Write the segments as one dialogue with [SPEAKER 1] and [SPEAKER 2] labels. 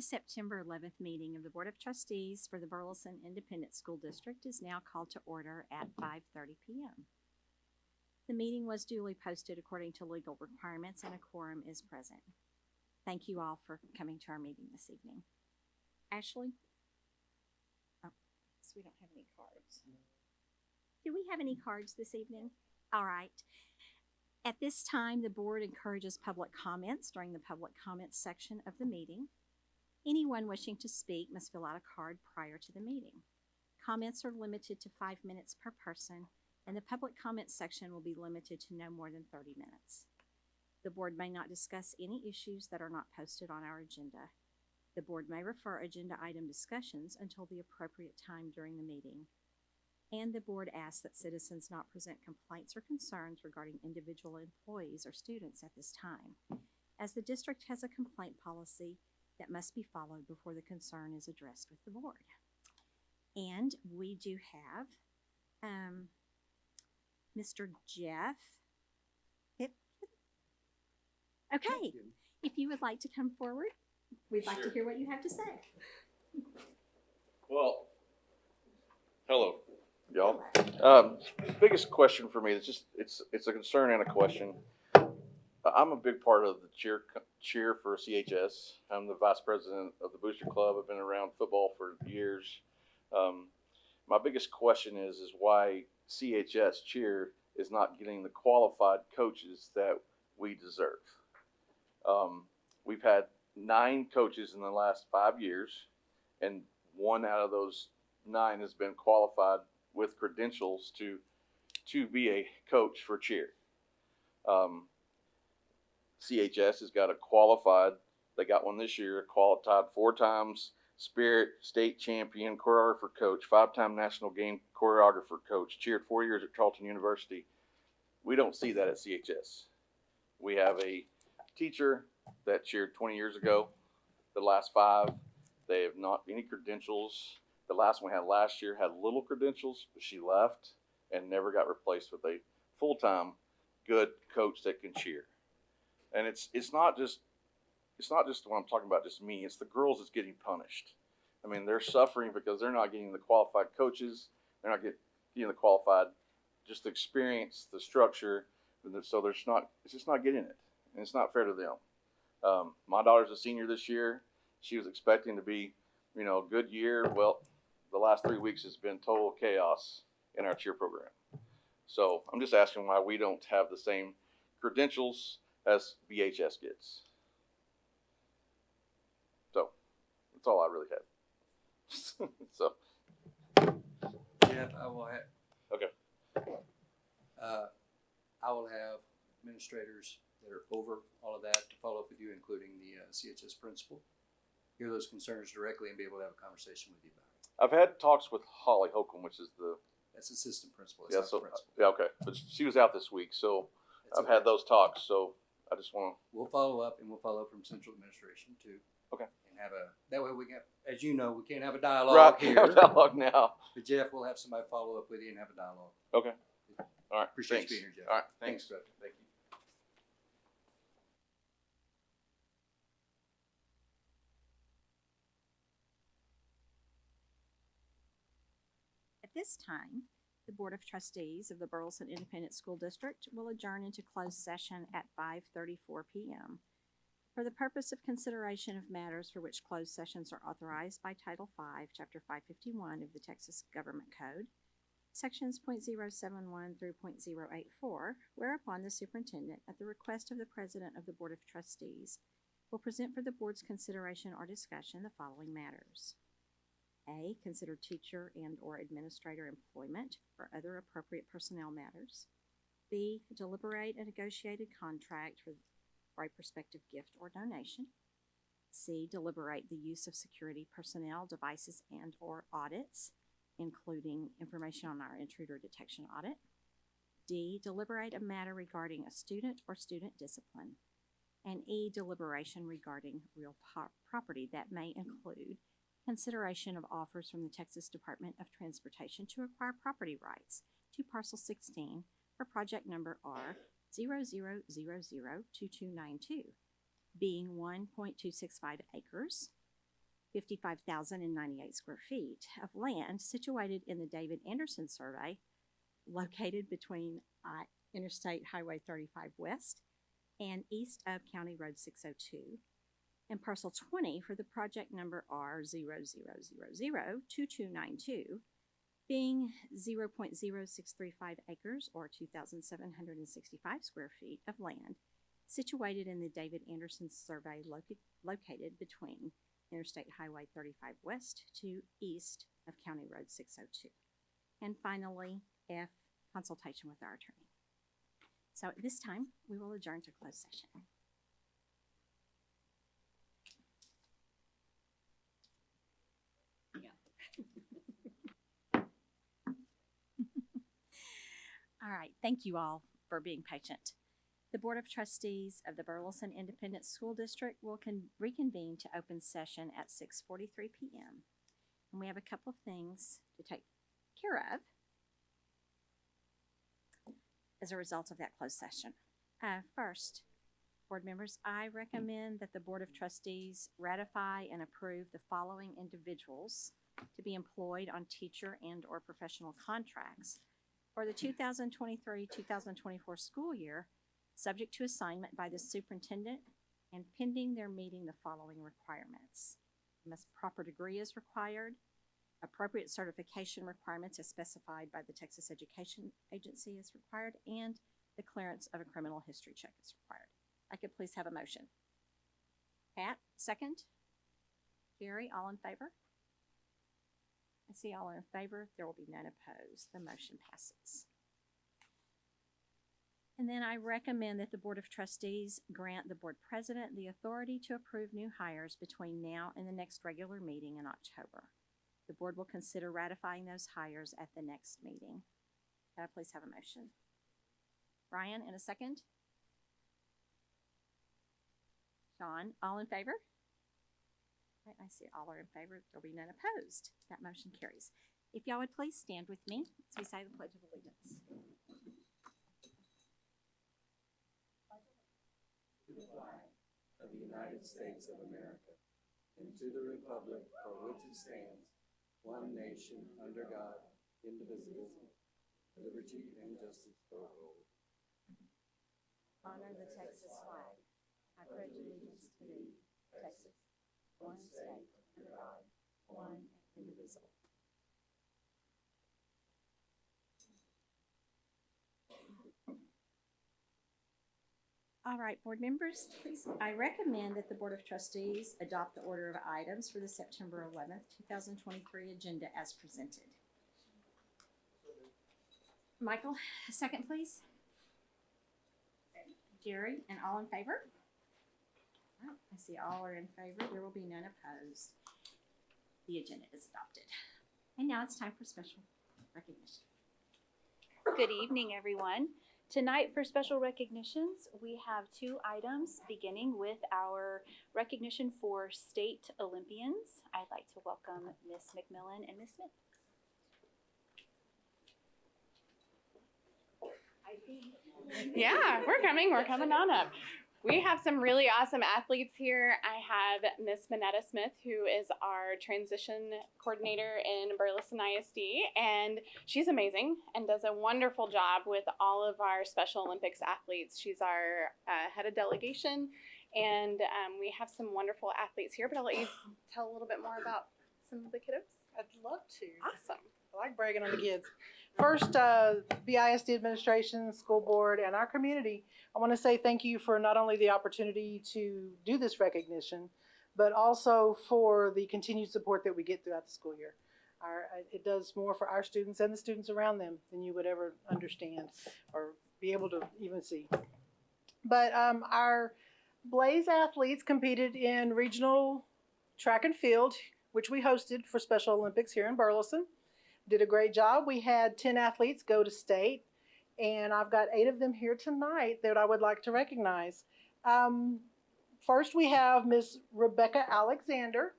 [SPEAKER 1] The September 11th meeting of the Board of Trustees for the Burleson Independent School District is now called to order at 5:30 p.m. The meeting was duly posted according to legal requirements and a quorum is present. Thank you all for coming to our meeting this evening. Ashley? Oh, so we don't have any cards. Do we have any cards this evening? All right. At this time, the board encourages public comments during the public comments section of the meeting. Anyone wishing to speak must fill out a card prior to the meeting. Comments are limited to 5 minutes per person, and the public comments section will be limited to no more than 30 minutes. The board may not discuss any issues that are not posted on our agenda. The board may refer agenda item discussions until the appropriate time during the meeting. And the board asks that citizens not present complaints or concerns regarding individual employees or students at this time, as the district has a complaint policy that must be followed before the concern is addressed with the board. And we do have Mr. Jeff Hip. Okay, if you would like to come forward, we'd like to hear what you have to say.
[SPEAKER 2] Well, hello, y'all. Biggest question for me, it's a concern and a question. I'm a big part of the cheer for CHS. I'm the vice president of the Booster Club. I've been around football for years. My biggest question is why CHS cheer is not getting the qualified coaches that we deserve. We've had 9 coaches in the last 5 years, and 1 out of those 9 has been qualified with credentials to be a coach for cheer. CHS has got a qualified, they got one this year, qualified 4 times Spirit State Champion choreographer coach, 5-time National Game choreographer coach, cheered 4 years at Charlton University. We don't see that at CHS. We have a teacher that cheered 20 years ago. The last 5, they have not any credentials. The last one we had last year had little credentials, but she left and never got replaced with a full-time good coach that can cheer. And it's not just what I'm talking about, just me. It's the girls that's getting punished. I mean, they're suffering because they're not getting the qualified coaches. They're not getting the qualified, just the experience, the structure. So it's just not getting it, and it's not fair to them. My daughter's a senior this year. She was expecting to be, a good year. Well, the last 3 weeks has been total chaos in our cheer program. So I'm just asking why we don't have the same credentials as BHS gets. So that's all I really have. So
[SPEAKER 3] Jeff, I will have.
[SPEAKER 2] Okay.
[SPEAKER 3] I will have administrators that are over all of that to follow up with you, including the CHS principal. Hear those concerns directly and be able to have a conversation with you about it.
[SPEAKER 2] I've had talks with Holly Holcomb, which is
[SPEAKER 3] That's assistant principal. It's
[SPEAKER 2] yeah.
[SPEAKER 3] not
[SPEAKER 2] So
[SPEAKER 3] the principal.
[SPEAKER 2] yeah, okay. But she was out this week, so
[SPEAKER 3] That's
[SPEAKER 2] I've
[SPEAKER 3] okay.
[SPEAKER 2] had those talks. So I just want to.
[SPEAKER 3] We'll follow up, and we'll follow up from central administration too.
[SPEAKER 2] Okay.
[SPEAKER 3] And have that way we can, as you know, we can't have a dialogue here.
[SPEAKER 2] Right, dialogue now.
[SPEAKER 3] But Jeff, we'll have somebody follow up with you and have a dialogue.
[SPEAKER 2] Okay. All right.
[SPEAKER 3] Appreciate
[SPEAKER 2] thanks.
[SPEAKER 3] you being here, Jeff.
[SPEAKER 2] All right. Thanks.
[SPEAKER 3] Director.
[SPEAKER 2] Thank you.
[SPEAKER 1] At this time, the Board of Trustees of the Burleson Independent School District will adjourn into closed session at 5:34 p.m. for the purpose of consideration of matters for which closed sessions are authorized by Title V, Chapter 551 of the Texas Government Code, Sections .071 through .084, whereupon the superintendent, at the request of the President of the Board of Trustees, will present for the Board's consideration or discussion the following matters. A. Consider teacher and or administrator employment or other appropriate personnel matters. B. Deliberate a negotiated contract for a prospective gift or donation. C. Deliberate the use of security personnel, devices, and or audits, including information on our intruder detection audit. D. Deliberate a matter regarding a student or student discipline. And E. Deliberation regarding real property that may include consideration of offers from the Texas Department of Transportation to acquire property rights to Parcel 16 for project number R00002292, being 1.265 acres 55,098 square feet of land situated in the David Anderson Survey, located between Interstate Highway 35 West and east of County Road 602, and parcel 20 for the project number R00002292, being 0.0635 acres or 2,765 square feet of land situated in the David Anderson Survey located between Interstate Highway 35 West to east of County Road 602. And finally, F, consultation with our attorney. So at this time, we will adjourn to closed session. All right, thank you all for being patient. The Board of Trustees of the Burleson Independent School District will reconvene to open session at 6:43 p.m. And we have a couple of things to take care of as a result of that closed session. First, board members, I recommend that the Board of Trustees ratify and approve the following individuals to be employed on teacher and or professional contracts for the 2023-2024 school year, subject to assignment by the superintendent and pending their meeting the following requirements. Proper degree is required. Appropriate certification requirements as specified by the Texas Education Agency is required, and the clearance of a criminal history check is required. I could please have a motion. Pat, second. Jerry, all in favor? I see all are in favor. There will be none opposed. The motion passes. And then I recommend that the Board of Trustees grant the board president the authority to approve new hires between now and the next regular meeting in October. The board will consider ratifying those hires at the next meeting. Can I please have a motion? Brian, in a second. Sean, all in favor? Right, I see all are in favor. There'll be none opposed. That motion carries. If y'all would please stand with me as we say the Pledge of Allegiance.
[SPEAKER 4] To the flag of the United States of America, and to the republic for which it stands, one nation, under God, indivisible, liberty and justice for all.
[SPEAKER 1] Honor the Texas flag. I pledge allegiance to thee, Texas, one state, under God, one and indivisible. All right, board members, please, I recommend that the Board of Trustees adopt the order of items for the September 11th, 2023 agenda as presented. Michael, a second, please. Jerry, and all in favor? All right, I see all are in favor. There will be none opposed. The agenda is adopted. And now it's time for special recognition.
[SPEAKER 5] Good evening, everyone. Tonight for special recognitions, we have two items, beginning with our recognition for state Olympians. I'd like to welcome Ms. McMillan and Ms. Smith.
[SPEAKER 6] Yeah, we're coming on up. We have some really awesome athletes here. I have Miss Minetta Smith, who is our transition coordinator in Burleson ISD, and she's amazing and does a wonderful job with all of our Special Olympics athletes. She's our head of delegation, and we have some wonderful athletes here, but I'll let you tell a little bit more about some of the kiddos.
[SPEAKER 7] I'd love to.
[SPEAKER 6] Awesome.
[SPEAKER 7] I like bragging on the kids. First, BISD administration, school board, and our community, I want to say thank you for not only the opportunity to do this recognition, but also for the continued support that we get throughout the school year. It does more for our students and the students around them than you would ever understand or be able to even see. But our Blaze athletes competed in regional track and field, which we hosted for Special Olympics here in Burleson. Did a great job. We had 10 athletes go to state, and I've got 8 of them here tonight that I would like to recognize. First, we have Miss Rebecca Alexander.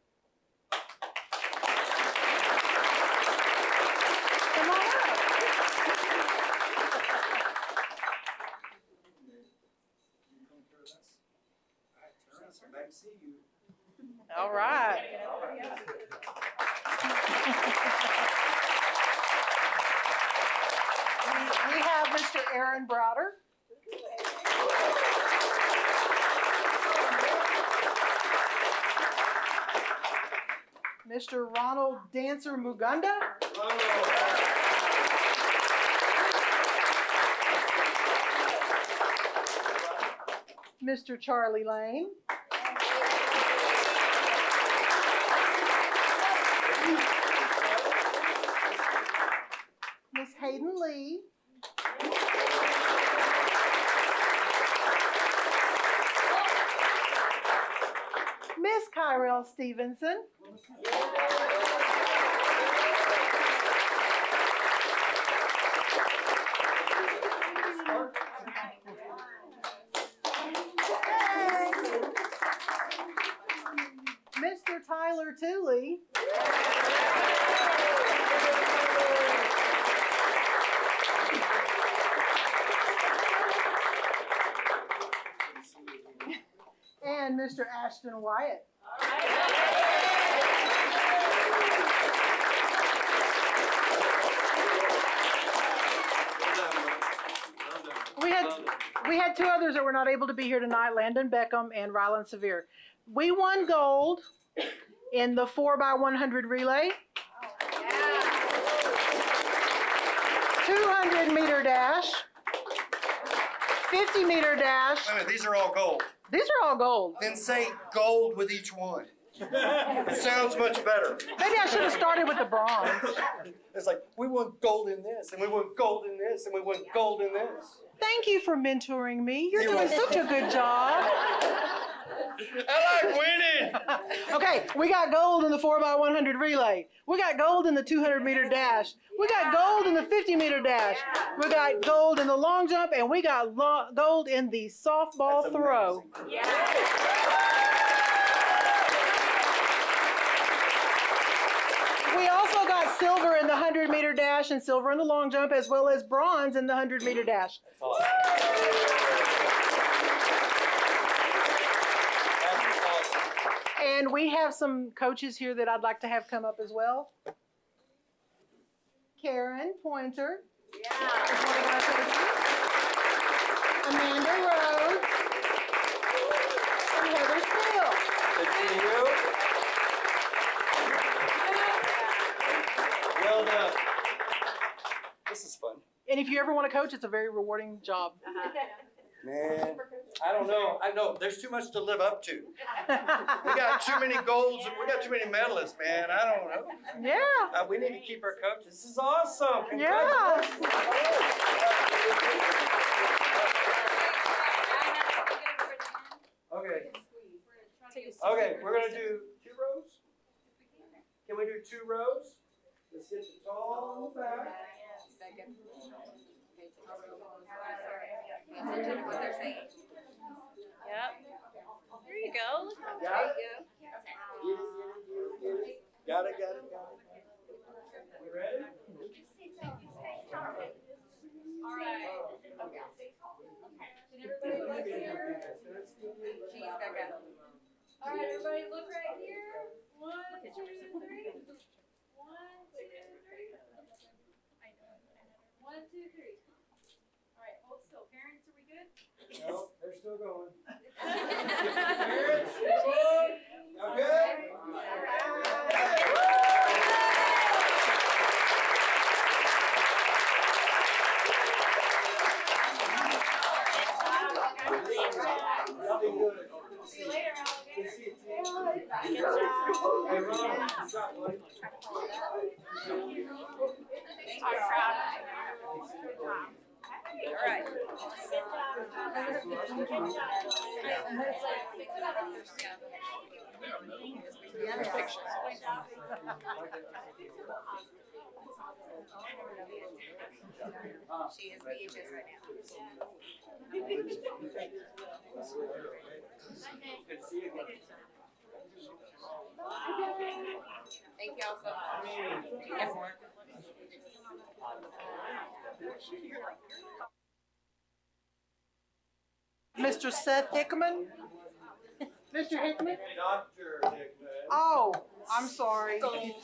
[SPEAKER 7] Come on up.
[SPEAKER 4] Nice to see you.
[SPEAKER 7] All right. We have Mr. Aaron Browder. Mr. Ronald Dancer Muganda. Mr. Charlie Lane. Miss Hayden Lee. Miss Kyrell Stevenson. Mr. Tyler Tooley. And Mr. Ashton Wyatt. We had two others that were not able to be here tonight, Landon Beckham and Rylan Severe. We won gold in the 4x100 relay, 200 meter dash, 50 meter dash.
[SPEAKER 8] Wait a minute, these are all gold.
[SPEAKER 7] These are all gold.
[SPEAKER 8] Then say gold with each one. It sounds much better.
[SPEAKER 7] Maybe I should have started with the bronze.
[SPEAKER 8] It's like, we won gold in this, and we won gold in this, and we won gold in this.
[SPEAKER 7] Thank you for mentoring me. You're
[SPEAKER 8] You're
[SPEAKER 7] doing
[SPEAKER 8] welcome.
[SPEAKER 7] such a good job.
[SPEAKER 8] I like winning.
[SPEAKER 7] Okay, we got gold in the 4x100 relay. We got gold in the 200 meter dash. We got gold in the 50 meter dash. We got gold in the long jump, and we got gold in the softball
[SPEAKER 8] That's
[SPEAKER 7] throw. We also got silver in the 100 meter dash and silver in the long jump, as well as bronze in the 100 meter dash. And we have some coaches here that I'd like to have come up as well. Karen Pointer. Is one of our coaches. Amanda Rhodes. And Heather Steele.
[SPEAKER 8] Good to see you. Well done. This is fun.
[SPEAKER 7] And if you ever want to coach, it's a very rewarding job.
[SPEAKER 8] Man, I don't know. I know there's too much to live up to. We got too many golds and we got too many medalists, man. I don't know.
[SPEAKER 7] Yeah.
[SPEAKER 8] We need to keep our coaches. This is awesome.
[SPEAKER 7] Yeah.
[SPEAKER 8] Okay. Okay, we're gonna do 2 rows. Can we do 2 rows? Let's get the tall on the back.
[SPEAKER 5] Yep. There you go. Look how
[SPEAKER 8] Got
[SPEAKER 5] great
[SPEAKER 8] it? Get it. Got it. You ready?
[SPEAKER 5] All right. All right, everybody look right here. 1, 2, 3. 1, 2, 3. 1, 2, 3. All right, hold still. Parents, are we good?
[SPEAKER 8] No, they're still going. Parents, good? Y'all good?
[SPEAKER 5] See you later, alligator.
[SPEAKER 8] Hey, Ron, what's up, buddy?
[SPEAKER 5] All right.
[SPEAKER 9] She is VHS right now.
[SPEAKER 8] Good to see you again.
[SPEAKER 9] Thank y'all so much. Yes, Mark.
[SPEAKER 7] Mr. Seth Hickman. Mr. Hickman?
[SPEAKER 8] Dr. Hickman.
[SPEAKER 7] Oh, I'm sorry. Hey,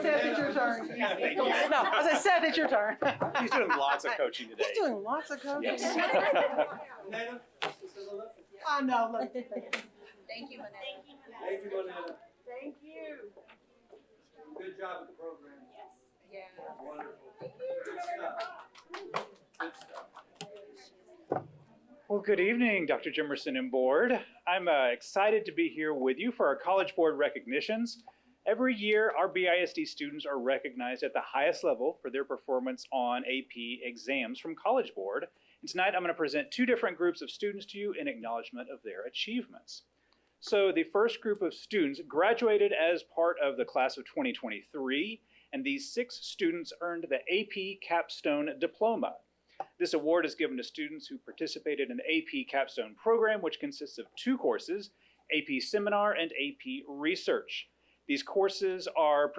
[SPEAKER 7] Seth, it's your turn. No, I said, Seth, it's your turn.
[SPEAKER 10] He's doing lots of coaching today.
[SPEAKER 7] He's doing lots of coaching.
[SPEAKER 10] Yes.
[SPEAKER 8] Nana?
[SPEAKER 7] I know, look.
[SPEAKER 9] Thank you, Manette.
[SPEAKER 8] Thank you, Manana.
[SPEAKER 7] Thank you.
[SPEAKER 8] Good job with the program.
[SPEAKER 9] Yeah.
[SPEAKER 8] Wonderful. Good stuff. Good stuff.
[SPEAKER 10] Well, good evening, Dr. Jimerson and board. I'm excited to be here with you for our College Board recognitions. Every year, our BISD students are recognized at the highest level for their performance on AP exams from College Board. And tonight, I'm going to present two different groups of students to you in acknowledgement of their achievements. So the first group of students graduated as part of the class of 2023, and these 6 students earned the AP Capstone Diploma. This award is given to students who participated in the AP Capstone program, which consists of 2 courses, AP Seminar and AP Research. These courses are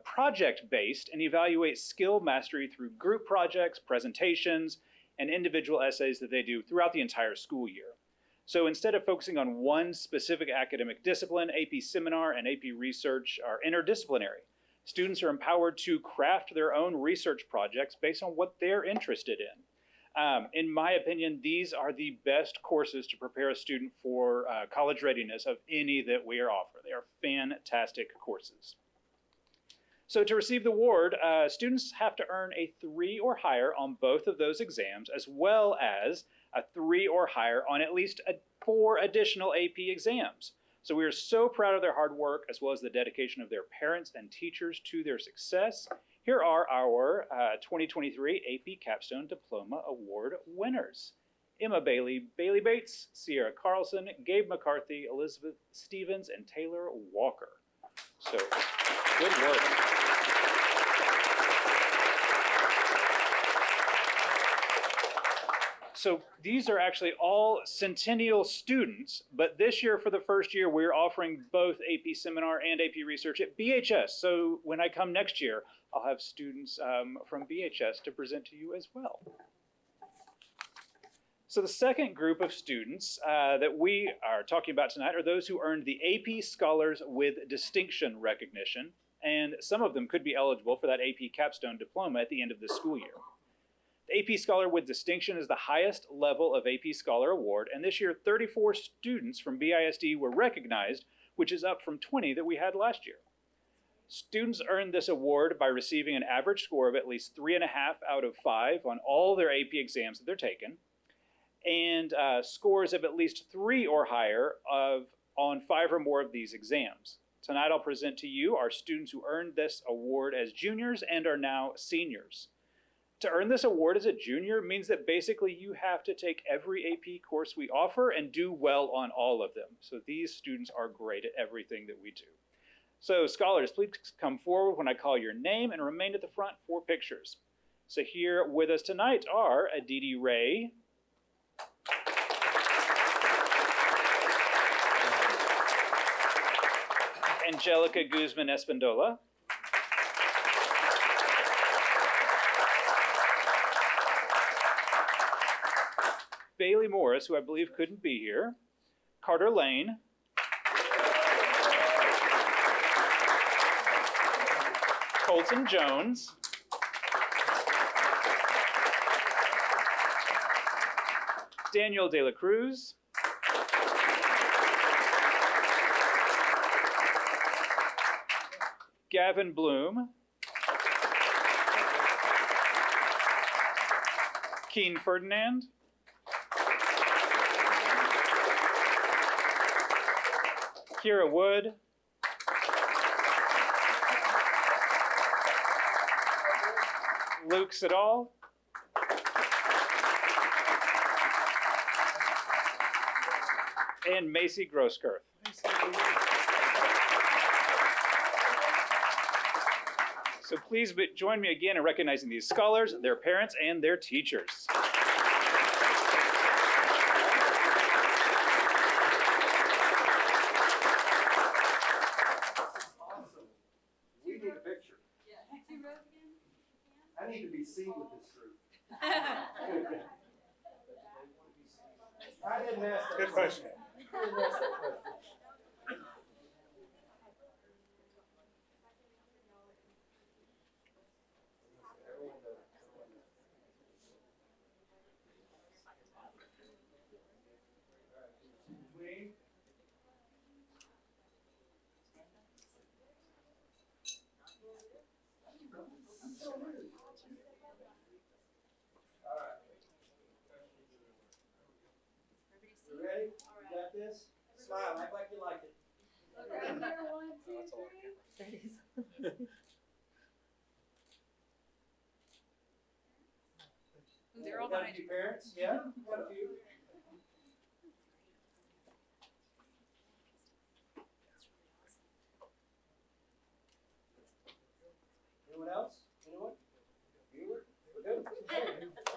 [SPEAKER 10] project-based and evaluate skill mastery through group projects, presentations, and individual essays that they do throughout the entire school year. So instead of focusing on one specific academic discipline, AP Seminar and AP Research are interdisciplinary. Students are empowered to craft their own research projects based on what they're interested in. In my opinion, these are the best courses to prepare a student for college readiness of any that we offer. They are fantastic courses. So to receive the award, students have to earn a 3 or higher on both of those exams, as well as a 3 or higher on at least 4 additional AP exams. So we are so proud of their hard work, as well as the dedication of their parents and teachers to their success. Here are our 2023 AP Capstone Diploma Award winners. Emma Bailey, Bailey Bates, Sierra Carlson, Gabe McCarthy, Elizabeth Stevens, and Taylor Walker. So, good work. So these are actually all Centennial students, but this year, for the first year, we're offering both AP Seminar and AP Research at BHS. So when I come next year, I'll have students from BHS to present to you as well. So the second group of students that we are talking about tonight are those who earned the AP Scholars with Distinction recognition, and some of them could be eligible for that AP Capstone Diploma at the end of this school year. The AP Scholar with Distinction is the highest level of AP Scholar Award, and this year 34 students from BISD were recognized, which is up from 20 that we had last year. Students earn this award by receiving an average score of at least 3.5 out of 5 on all their AP exams that they're taken, and scores of at least 3 or higher on 5 or more of these exams. Tonight I'll present to you our students who earned this award as juniors and are now seniors. To earn this award as a junior means that basically you have to take every AP course we offer and do well on all of them. So these students are great at everything that we do. So scholars, please come forward when I call your name and remain at the front for pictures. So here with us tonight are Aditi Ray, Angelica Guzman Espandola, Bailey Morris, who I believe couldn't be here, Carter Lane, Colton Jones, Daniel De La Cruz, Gavin Bloom, Keen Ferdinand, Kira Wood, Luke Siddall, and Macy Grosskirth. So please join me again in recognizing these scholars, their parents, and their teachers.
[SPEAKER 8] I need to be seen with this group. I didn't ask that.
[SPEAKER 10] Good question.
[SPEAKER 8] I didn't ask that question. Any parents? Yeah, got a few. Anyone else? Anyone? Bueller? Good.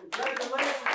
[SPEAKER 8] Congratulations.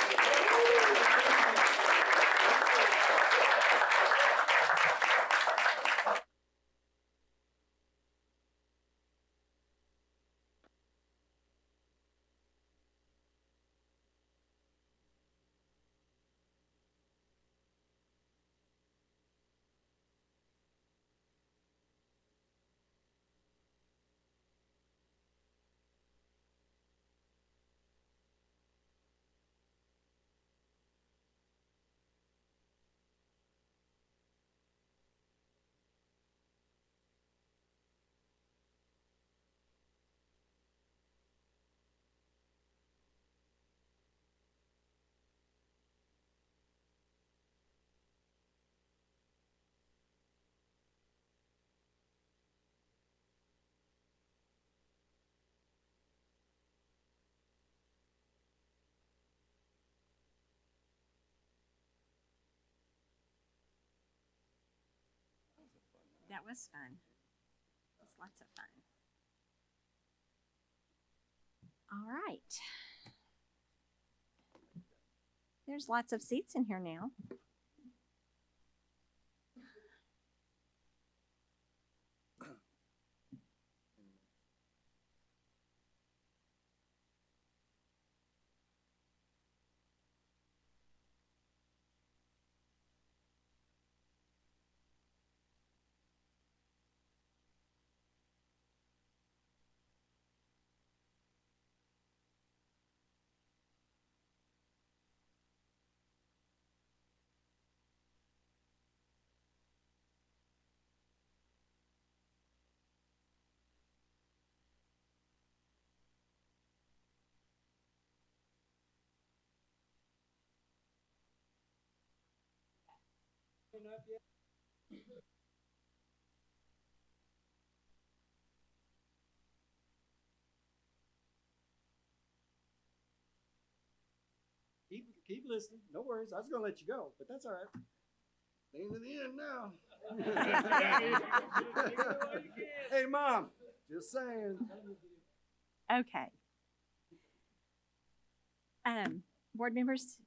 [SPEAKER 1] That was fun. It was lots of fun. All right. There's lots of seats in here now.
[SPEAKER 8] Keep listening. No worries. I was gonna let you go, but that's all right. Ain't to the end now. Hey, Mom. Just saying.
[SPEAKER 1] Okay. Board members,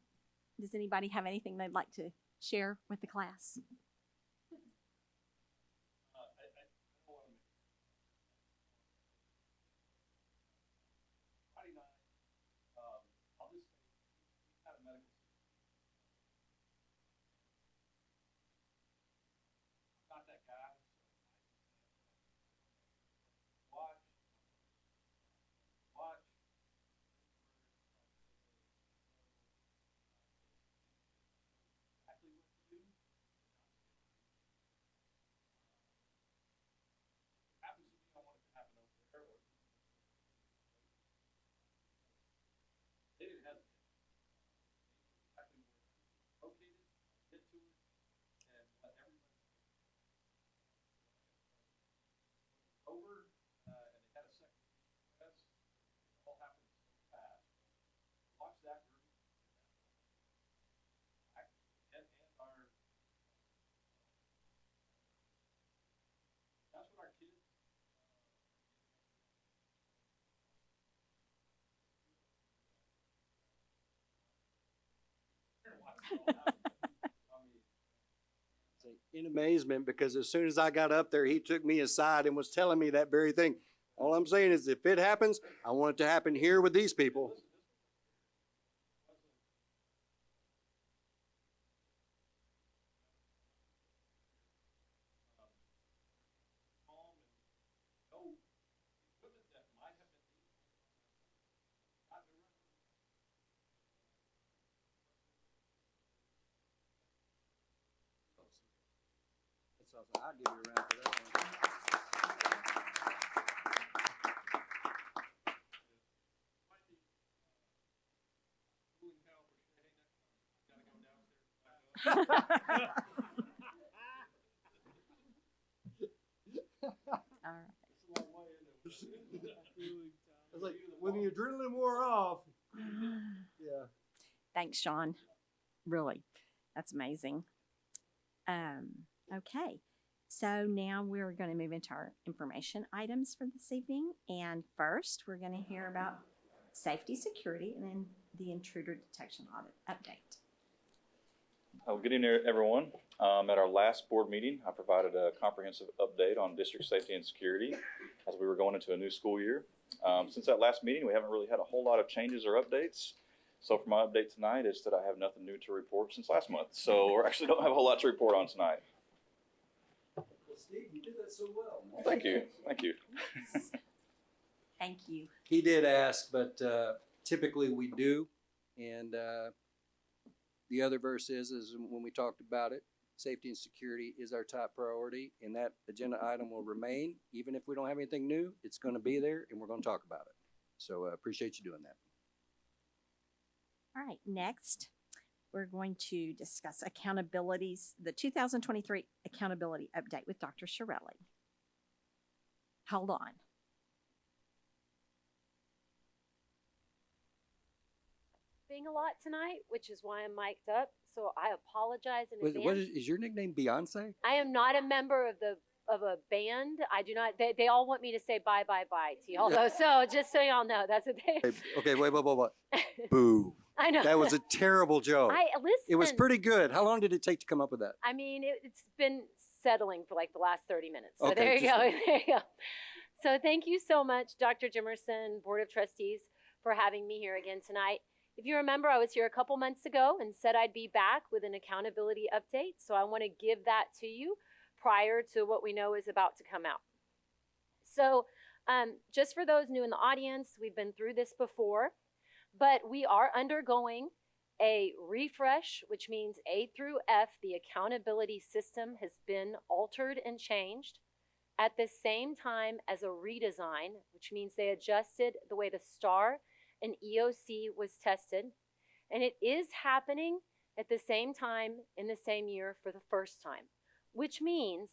[SPEAKER 1] does anybody have anything they'd like to share with the class?
[SPEAKER 8] In amazement, because as soon as I got up there, he took me aside and was telling me that very thing. All I'm saying is, if it happens, I want it to happen here with these people. I'll give you a round for that
[SPEAKER 1] All right.
[SPEAKER 8] I was like, when the adrenaline wore off, yeah.
[SPEAKER 1] Thanks, Sean. Really, that's amazing. Okay, so now we're going to move into our information items for this evening. And first, we're going to hear about safety, security, and then the intruder detection audit update.
[SPEAKER 11] Good evening, everyone. At our last board meeting, I provided a comprehensive update on district safety and security as we were going into a new school year. Since that last meeting, we haven't really had a whole lot of changes or updates. So for my update tonight is that I have nothing new to report since last month. So we actually don't have a whole lot to report on tonight.
[SPEAKER 4] Well, Steve, you did that so well.
[SPEAKER 11] Thank you. Thank you.
[SPEAKER 1] Thank you.
[SPEAKER 3] He did ask, but typically we do. And the other verse is when we talked about it, safety and security is our top priority, and that agenda item will remain. Even if we don't have anything new, it's going to be there, and we're going to talk about it. So appreciate you doing that.
[SPEAKER 1] All right, next, we're going to discuss accountabilities, the 2023 accountability update with Dr. Shirelli. Hold on.
[SPEAKER 12] A lot tonight, which is why I'm mic'd up. So I apologize in advance.
[SPEAKER 3] What is your nickname? Beyonce?
[SPEAKER 12] I am not a member of a band. I do not. They all want me to say bye to y'all though. So just so y'all know, that's what they.
[SPEAKER 3] Okay, wait. Boo.
[SPEAKER 12] I know
[SPEAKER 3] That was a terrible joke.
[SPEAKER 12] listen.
[SPEAKER 3] It was pretty good. How long did it take to come up with that?
[SPEAKER 12] I mean, it's been settling for like the last 30 minutes. So
[SPEAKER 3] Okay,
[SPEAKER 12] there you go. There you go. So thank you so much, Dr. Jimerson, Board of Trustees, for having me here again tonight. If you remember, I was here a couple months ago and said I'd be back with an accountability update. So I want to give that to you prior to what we know is about to come out. So just for those new in the audience, we've been through this before, but we are undergoing a refresh, which means A through F, the accountability system has been altered and changed at the same time as a redesign, which means they adjusted the way the STAR and EOC was tested, and it is happening at the same time in the same year for the first time, which means,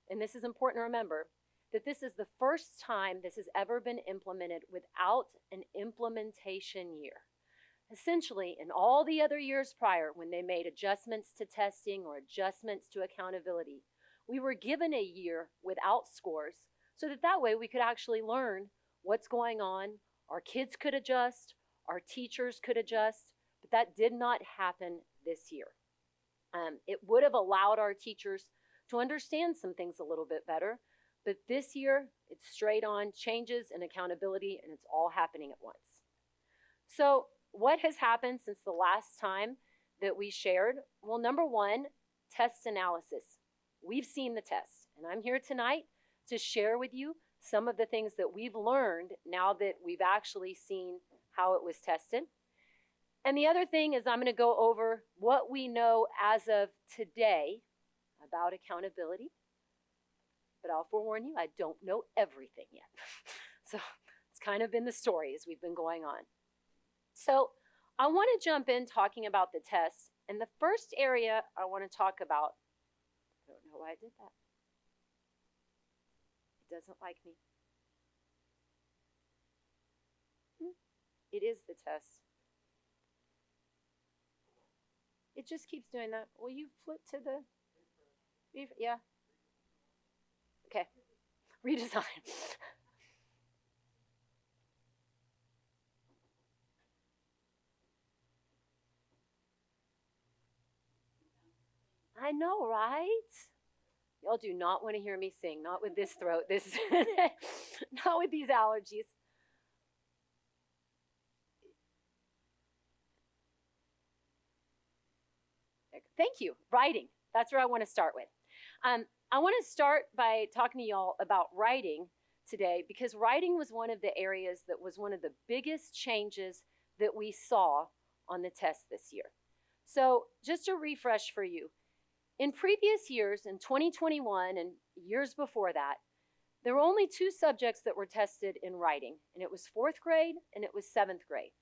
[SPEAKER 12] and this is important to remember, that this is the first time this has ever been implemented without an implementation year. Essentially, in all the other years prior, when they made adjustments to testing or adjustments to accountability, we were given a year without scores so that way we could actually learn what's going on. Our kids could adjust, our teachers could adjust, but that did not happen this year. It would have allowed our teachers to understand some things a little bit better, but this year it's straight on changes and accountability, and it's all happening at once. So what has happened since the last time that we shared? Well, number one, test analysis. We've seen the test, and I'm here tonight to share with you some of the things that we've learned now that we've actually seen how it was tested. And the other thing is I'm going to go over what we know as of today about accountability. But I'll forewarn you, I don't know everything yet. So it's kind of been the story as we've been going on. So I want to jump in talking about the test. And the first area I want to talk about, I don't know why I did that. It doesn't like me. It is the test. It just keeps doing that. Will you flip to the, yeah. Okay, redesign. I know, right? Y'all do not want to hear me sing, not with this throat, not with these allergies. Thank you, writing. That's where I want to start with. I want to start by talking to y'all about writing today because writing was one of the areas that was one of the biggest changes that we saw on the test this year. So just a refresh for you. In previous years, in 2021 and years before that, there were only two subjects that were tested in writing, and it was 4th grade and it was 7th grade.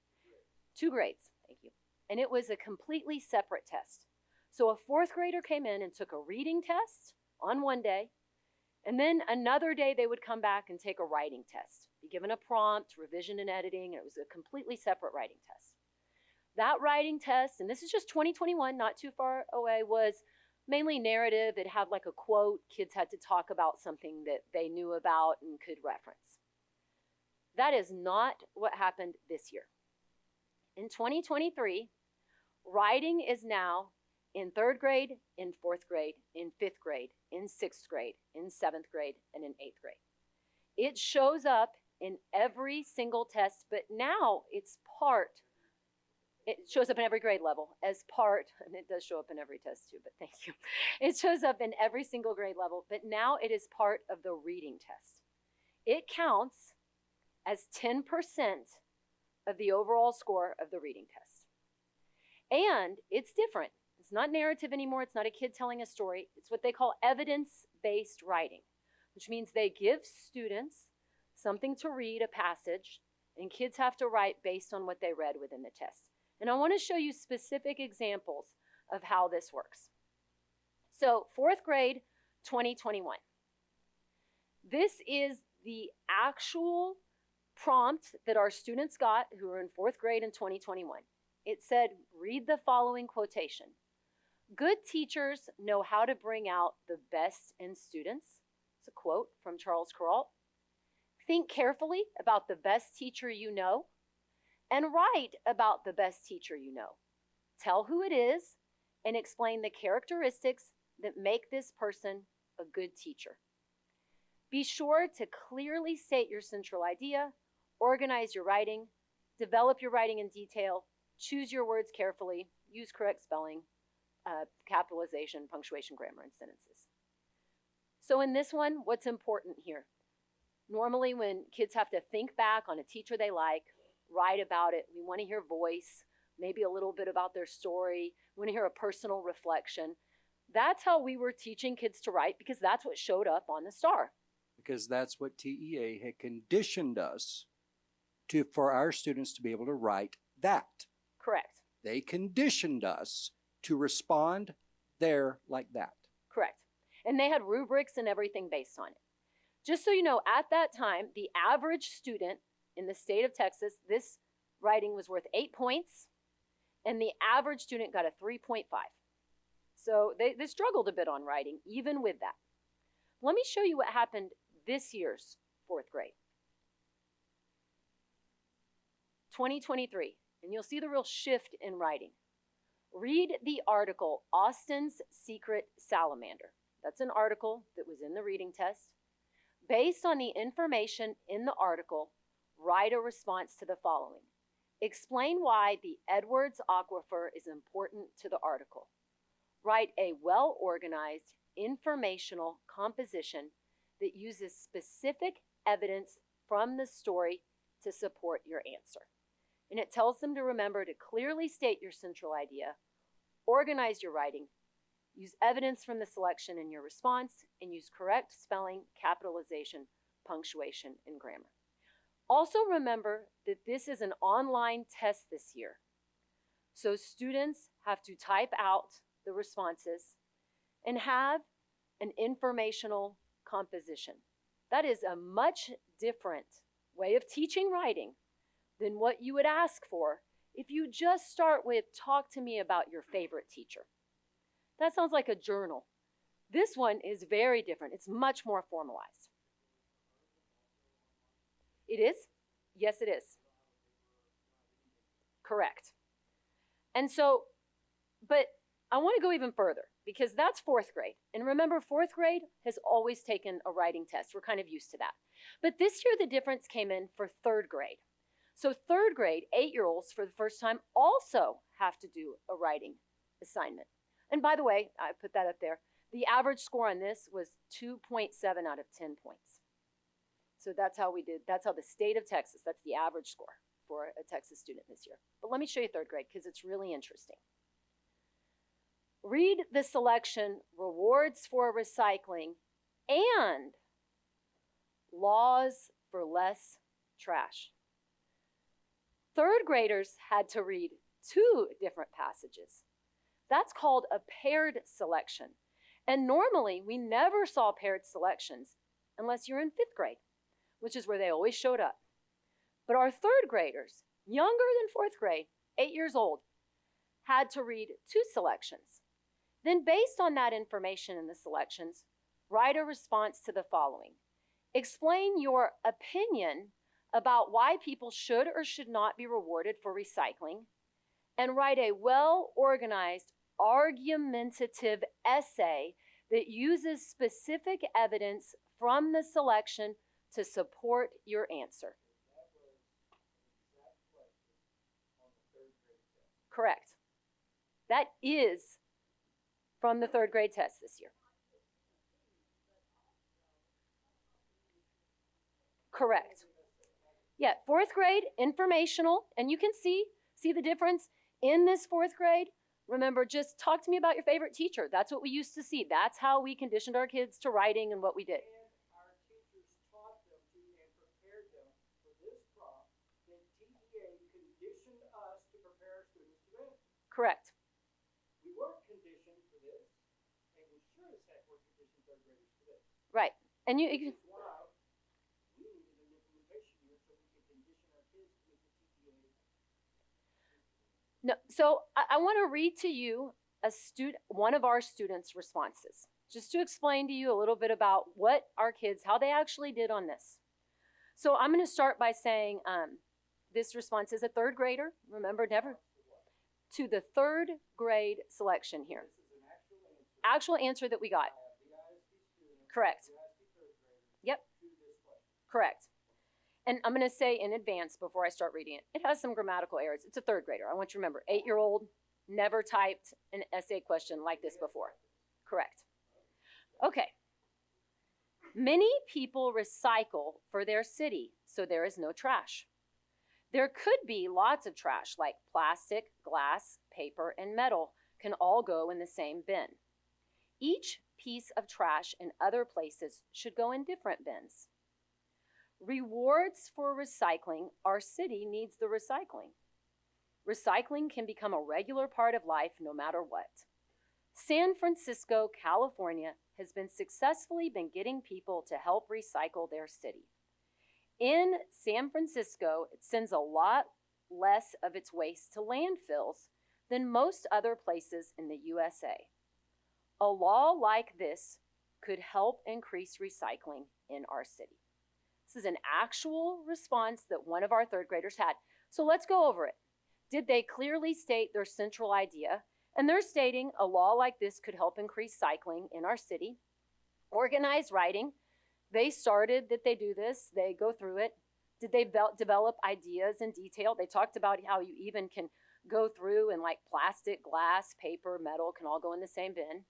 [SPEAKER 12] 2 grades, thank you. And it was a completely separate test. So a 4th grader came in and took a reading test on one day, and then another day they would come back and take a writing test, be given a prompt, revision and editing, and it was a completely separate writing test. That writing test, and this is just 2021, not too far away, was mainly narrative. It had like a quote. Kids had to talk about something that they knew about and could reference. That is not what happened this year. In 2023, writing is now in 3rd grade, in 4th grade, in 5th grade, in 6th grade, in 7th grade, and in 8th grade. It shows up in every single test, but now it shows up in every grade level as part, and it does show up in every test too, but thank you. It shows up in every single grade level, but now it is part of the reading test. It counts as 10% of the overall score of the reading test. And it's different. It's not narrative anymore. It's not a kid telling a story. It's what they call evidence-based writing, which means they give students something to read, a passage, and kids have to write based on what they read within the test. And I want to show you specific examples of how this works. So 4th grade, 2021. This is the actual prompt that our students got who were in 4th grade in 2021. It said, read the following quotation. Good teachers know how to bring out the best in students. It's a quote from Charles Kuralt. Think carefully about the best teacher you know and write about the best teacher you know. Tell who it is and explain the characteristics that make this person a good teacher. Be sure to clearly state your central idea, organize your writing, develop your writing in detail, choose your words carefully, use correct spelling, capitalization, punctuation, grammar, and sentences. So in this one, what's important here? Normally when kids have to think back on a teacher they like, write about it, we want to hear voice, maybe a little bit about their story, we want to hear a personal reflection. That's how we were teaching kids to write because that's what showed up on the star.
[SPEAKER 3] Because that's what TEA had conditioned us to, for our students to be able to write that.
[SPEAKER 12] Correct.
[SPEAKER 3] They conditioned us to respond there like that.
[SPEAKER 12] Correct. And they had rubrics and everything based on it. Just so you know, at that time, the average student in the state of Texas, this writing was worth 8 points, and the average student got a 3.5. So they struggled a bit on writing, even with that. Let me show you what happened this year's 4th grade. 2023, and you'll see the real shift in writing. Read the article, Austin's Secret Salamander. That's an article that was in the reading test. Based on the information in the article, write a response to the following. Explain why the Edwards Aquifer is important to the article. Write a well-organized, informational composition that uses specific evidence from the story to support your answer. And it tells them to remember to clearly state your central idea, organize your writing, use evidence from the selection in your response, and use correct spelling, capitalization, punctuation, and grammar. Also remember that this is an online test this year. So students have to type out the responses and have an informational composition. That is a much different way of teaching writing than what you would ask for if you just start with, talk to me about your favorite teacher. That sounds like a journal. This one is very different. It's much more formalized. It is? Yes, it is. Correct. And so, but I want to go even further because that's 4th grade. And remember, 4th grade has always taken a writing test. We're kind of used to that. But this year, the difference came in for 3rd grade. So 3rd grade, 8-year-olds for the first time also have to do a writing assignment. And by the way, I put that up there. The average score on this was 2.7 out of 10 points. So that's how we did, that's how the state of Texas, that's the average score for a Texas student this year. But let me show you 3rd grade because it's really interesting. Read the selection, Rewards for Recycling and Laws for Less Trash. 3rd graders had to read 2 different passages. That's called a paired selection. And normally we never saw paired selections unless you're in 5th grade, which is where they always showed up. But our 3rd graders, younger than 4th grade, 8 years old, had to read 2 selections. Then, based on that information in the selections, write a response to the following. Explain your opinion about why people should or should not be rewarded for recycling, and write a well-organized, argumentative essay that uses specific evidence from the selection to support your answer. Correct. That is from the 3rd grade test this year. Correct. Yeah, 4th grade, informational, and you can see the difference in this 4th grade. Remember, just talk to me about your favorite teacher. That's what we used to see. That's how we conditioned our kids to writing and what we did.
[SPEAKER 8] And our teachers taught them to and prepared them for this prompt. Then TEA conditioned us to prepare our students to answer.
[SPEAKER 12] Correct.
[SPEAKER 8] We weren't conditioned for this, and we sure as heck were conditioned 3rd graders for this.
[SPEAKER 12] Right. And you can,
[SPEAKER 8] That's why we needed an implementation year so we could condition our kids with the TEA.
[SPEAKER 12] no, so I want to read to you one of our students' responses, just to explain to you a little bit about what our kids, how they actually did on this. So I'm going to start by saying this response is a 3rd grader. Remember, never to the 3rd grade selection here. Actual answer that we got. Correct. Yep. Correct. And I'm going to say in advance before I start reading it, it has some grammatical errors. It's a 3rd grader. I want you to remember, 8-year-old, never typed an essay question like this before. Correct. Okay. Many people recycle for their city, so there is no trash. There could be lots of trash like plastic, glass, paper, and metal can all go in the same bin. Each piece of trash in other places should go in different bins. Rewards for recycling, our city needs the recycling. Recycling can become a regular part of life no matter what. San Francisco, California has been successfully getting people to help recycle their city. In San Francisco, it sends a lot less of its waste to landfills than most other places in the USA. A law like this could help increase recycling in our city. This is an actual response that one of our 3rd graders had. So let's go over it. Did they clearly state their central idea? And they're stating a law like this could help increase cycling in our city. Organized writing. They started that they do this. They go through it. Did they develop ideas in detail? They talked about how you even can go through and like plastic, glass, paper, metal can all go in the same bin.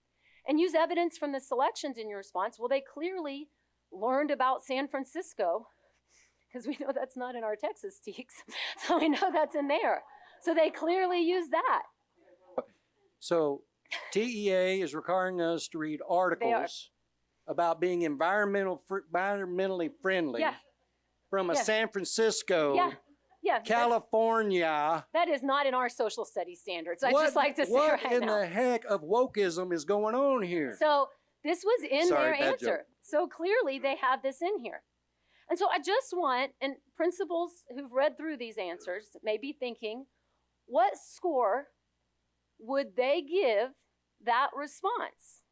[SPEAKER 12] And use evidence from the selections in your response. Well, they clearly learned about San Francisco, because we know that's not in our Texas teaks, so we know that's in there. So they clearly use that.
[SPEAKER 8] So TEA is requiring us to read articles about being environmentally friendly
[SPEAKER 12] Yeah.
[SPEAKER 8] from a
[SPEAKER 12] Yeah.
[SPEAKER 8] San Francisco,
[SPEAKER 12] Yeah,
[SPEAKER 8] California.
[SPEAKER 12] that is not in our social studies standards. I'd
[SPEAKER 8] What-
[SPEAKER 12] just like to say
[SPEAKER 8] what
[SPEAKER 12] right
[SPEAKER 8] in
[SPEAKER 12] now.
[SPEAKER 8] the heck of wokeism is going on here?
[SPEAKER 12] So this was in
[SPEAKER 8] Sorry,
[SPEAKER 12] their
[SPEAKER 8] bad
[SPEAKER 12] answer.
[SPEAKER 8] joke.
[SPEAKER 12] So clearly they have this in here. And so I just want, and principals who've read through these answers may be thinking, what score would they give that response?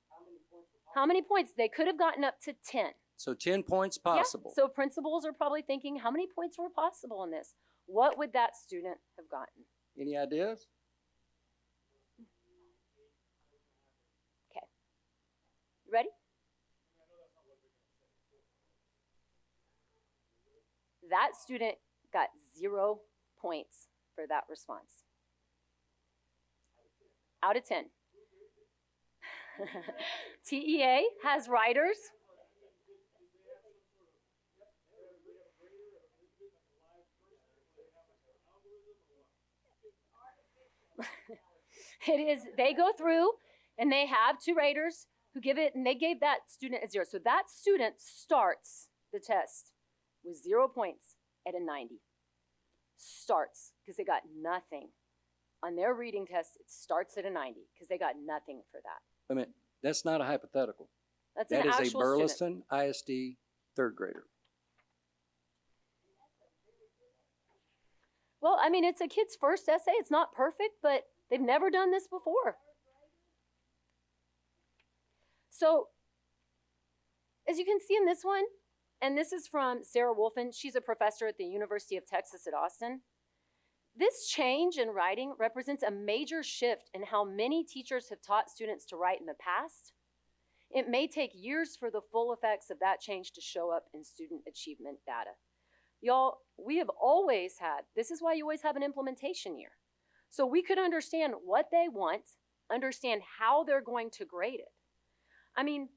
[SPEAKER 12] How many points? They could have gotten up to 10.
[SPEAKER 8] So 10 points
[SPEAKER 12] Yeah,
[SPEAKER 8] possible.
[SPEAKER 12] so principals are probably thinking, how many points were possible in this? What would that student have gotten?
[SPEAKER 8] Any ideas?
[SPEAKER 12] Okay. You ready? That student got 0 points for that response. Out of 10. TEA has writers. It is, they go through and they have 2 raters who give it, and they gave that student a 0. So that student starts the test with 0 points at a 90. Starts, because they got nothing. On their reading test, it starts at a 90, because they got nothing for that.
[SPEAKER 8] I mean, that's not a hypothetical.
[SPEAKER 12] That's
[SPEAKER 8] That
[SPEAKER 12] an
[SPEAKER 8] is a
[SPEAKER 12] actual
[SPEAKER 8] Burleson ISD 3rd grader.
[SPEAKER 12] Well, I mean, it's a kid's first essay. It's not perfect, but they've never done this before. So, as you can see in this one, and this is from Sarah Wolfen. She's a professor at the University of Texas at Austin. This change in writing represents a major shift in how many teachers have taught students to write in the past. It may take years for the full effects of that change to show up in student achievement data. Y'all, we have always had, this is why you always have an implementation year. So we could understand what they want, understand how they're going to grade it. I mean,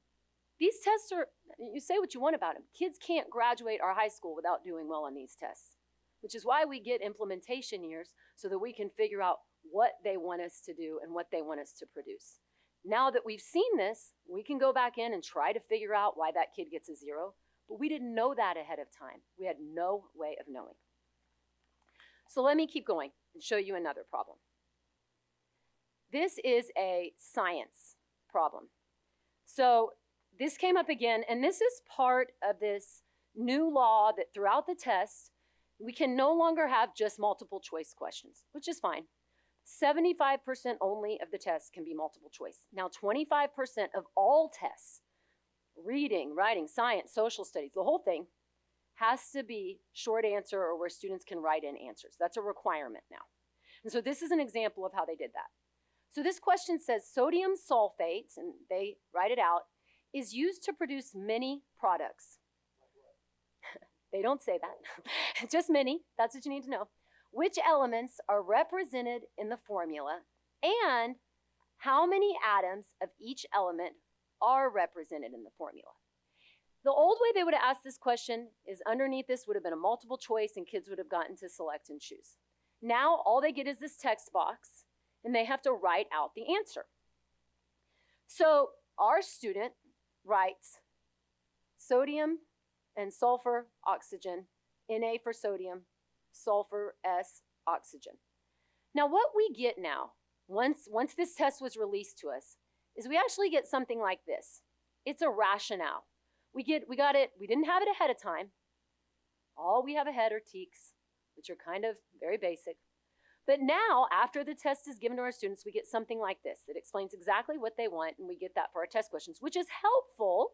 [SPEAKER 12] these tests are, you say what you want about them. Kids can't graduate our high school without doing well on these tests, which is why we get implementation years so that we can figure out what they want us to do and what they want us to produce. Now that we've seen this, we can go back in and try to figure out why that kid gets a 0, but we didn't know that ahead of time. We had no way of knowing. So let me keep going and show you another problem. This is a science problem. So this came up again, and this is part of this new law that throughout the test, we can no longer have just multiple choice questions, which is fine. 75% only of the tests can be multiple choice. Now, 25% of all tests, reading, writing, science, social studies, the whole thing, has to be short answer or where students can write in answers. That's a requirement now. And so this is an example of how they did that. So this question says sodium sulfate, and they write it out, is used to produce many products. They don't say that. Just many. That's what you need to know. Which elements are represented in the formula, and how many atoms of each element are represented in the formula? The old way they would have asked this question is underneath this would have been a multiple choice and kids would have gotten to select and choose. Now all they get is this text box and they have to write out the answer. So our student writes sodium and sulfur, oxygen, Na for sodium, sulfur, S, oxygen. Now what we get now, once this test was released to us, is we actually get something like this. It's a rationale. We got it, we didn't have it ahead of time. All we have ahead are TEKS, which are kind of very basic. But now, after the test is given to our students, we get something like this that explains exactly what they want, and we get that for our test questions, which is helpful.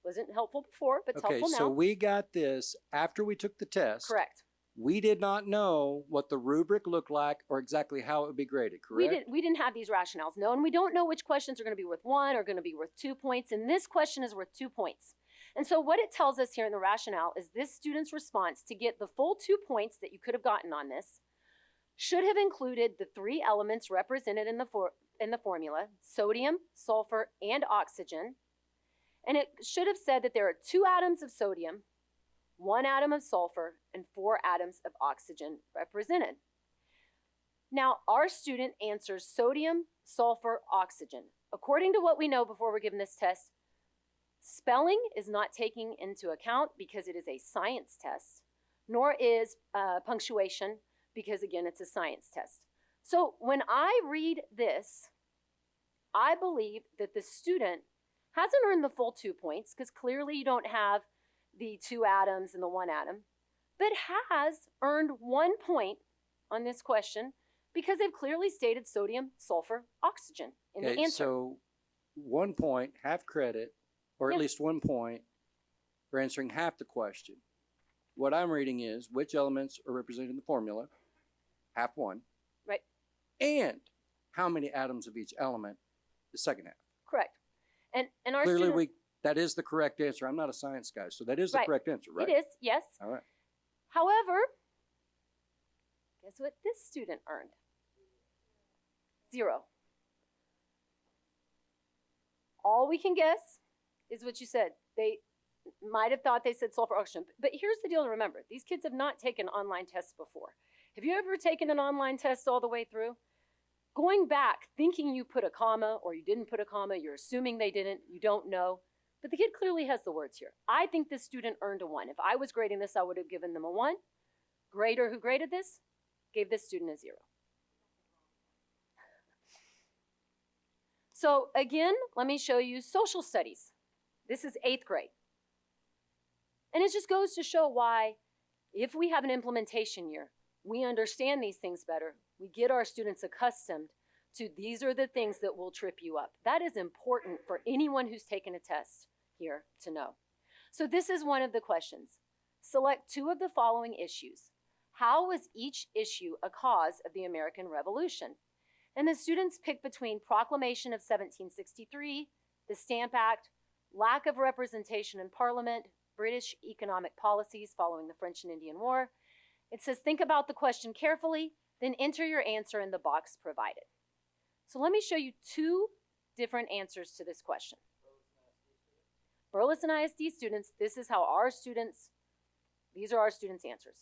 [SPEAKER 12] Wasn't helpful before, but it's helpful now.
[SPEAKER 3] So we got this after we took the test.
[SPEAKER 12] Correct.
[SPEAKER 3] We did not know what the rubric looked like or exactly how it would be graded, correct?
[SPEAKER 12] We didn't have these rationales, no, and we don't know which questions are going to be worth 1 or going to be worth 2 points, and this question is worth 2 points. And so what it tells us here in the rationale is this student's response to get the full 2 points that you could have gotten on this should have included the 3 elements represented in the formula, sodium, sulfur, and oxygen. And it should have said that there are 2 atoms of sodium, 1 atom of sulfur, and 4 atoms of oxygen represented. Now, our student answers sodium, sulfur, oxygen. According to what we know before we're given this test, spelling is not taken into account because it is a science test, nor is punctuation because, again, it's a science test. So when I read this, I believe that the student hasn't earned the full 2 points because clearly you don't have the 2 atoms and the 1 atom, but has earned 1 point on this question because they've clearly stated sodium, sulfur, oxygen in the answer.
[SPEAKER 3] So 1 point, half credit, or at least 1 point for answering half the question. What I'm reading is which elements are represented in the formula, half 1.
[SPEAKER 12] Right.
[SPEAKER 3] And how many atoms of each element, the second half.
[SPEAKER 12] Correct. And our
[SPEAKER 3] Clearly,
[SPEAKER 12] student,
[SPEAKER 3] that is the correct answer. I'm not a science guy, so that is the
[SPEAKER 12] Right.
[SPEAKER 3] correct answer, right?
[SPEAKER 12] It is, yes.
[SPEAKER 3] All right.
[SPEAKER 12] However, guess what this student earned? 0. All we can guess is what you said. They might have thought they said sulfur, oxygen. But here's the deal to remember. These kids have not taken online tests before. Have you ever taken an online test all the way through? Going back, thinking you put a comma or you didn't put a comma, you're assuming they didn't, you don't know. But the kid clearly has the words here. I think this student earned a 1. If I was grading this, I would have given them a 1. Grader who graded this gave this student a 0. So again, let me show you social studies. This is 8th grade. And it just goes to show why, if we have an implementation year, we understand these things better. We get our students accustomed to these are the things that will trip you up. That is important for anyone who's taken a test here to know. So this is one of the questions. Select two of the following issues. How was each issue a cause of the American Revolution? And the students pick between Proclamation of 1763, the Stamp Act, lack of representation in Parliament, British economic policies following the French and Indian War. It says, think about the question carefully, then enter your answer in the box provided. So let me show you two different answers to this question. Burleson ISD students, these are our students' answers.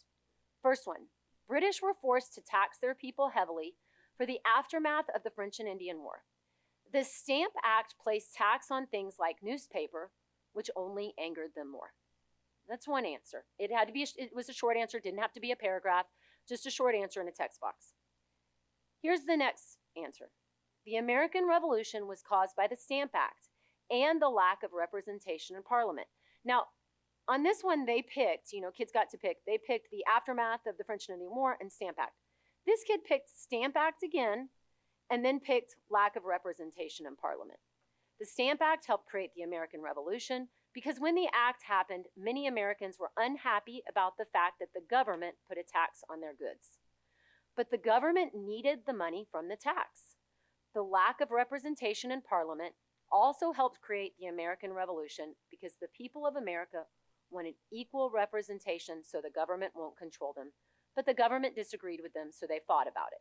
[SPEAKER 12] First one, British were forced to tax their people heavily for the aftermath of the French and Indian War. The Stamp Act placed tax on things like newspaper, which only angered them more. That's one answer. It was a short answer, didn't have to be a paragraph, just a short answer in a text box. Here's the next answer. The American Revolution was caused by the Stamp Act and the lack of representation in Parliament. Now, on this one, they picked, kids got to pick, they picked the aftermath of the French and Indian War and Stamp Act. This kid picked Stamp Act again, and then picked lack of representation in Parliament. The Stamp Act helped create the American Revolution because when the act happened, many Americans were unhappy about the fact that the government put a tax on their goods. But the government needed the money from the tax. The lack of representation in Parliament also helped create the American Revolution because the people of America wanted equal representation so the government won't control them. But the government disagreed with them, so they fought about it.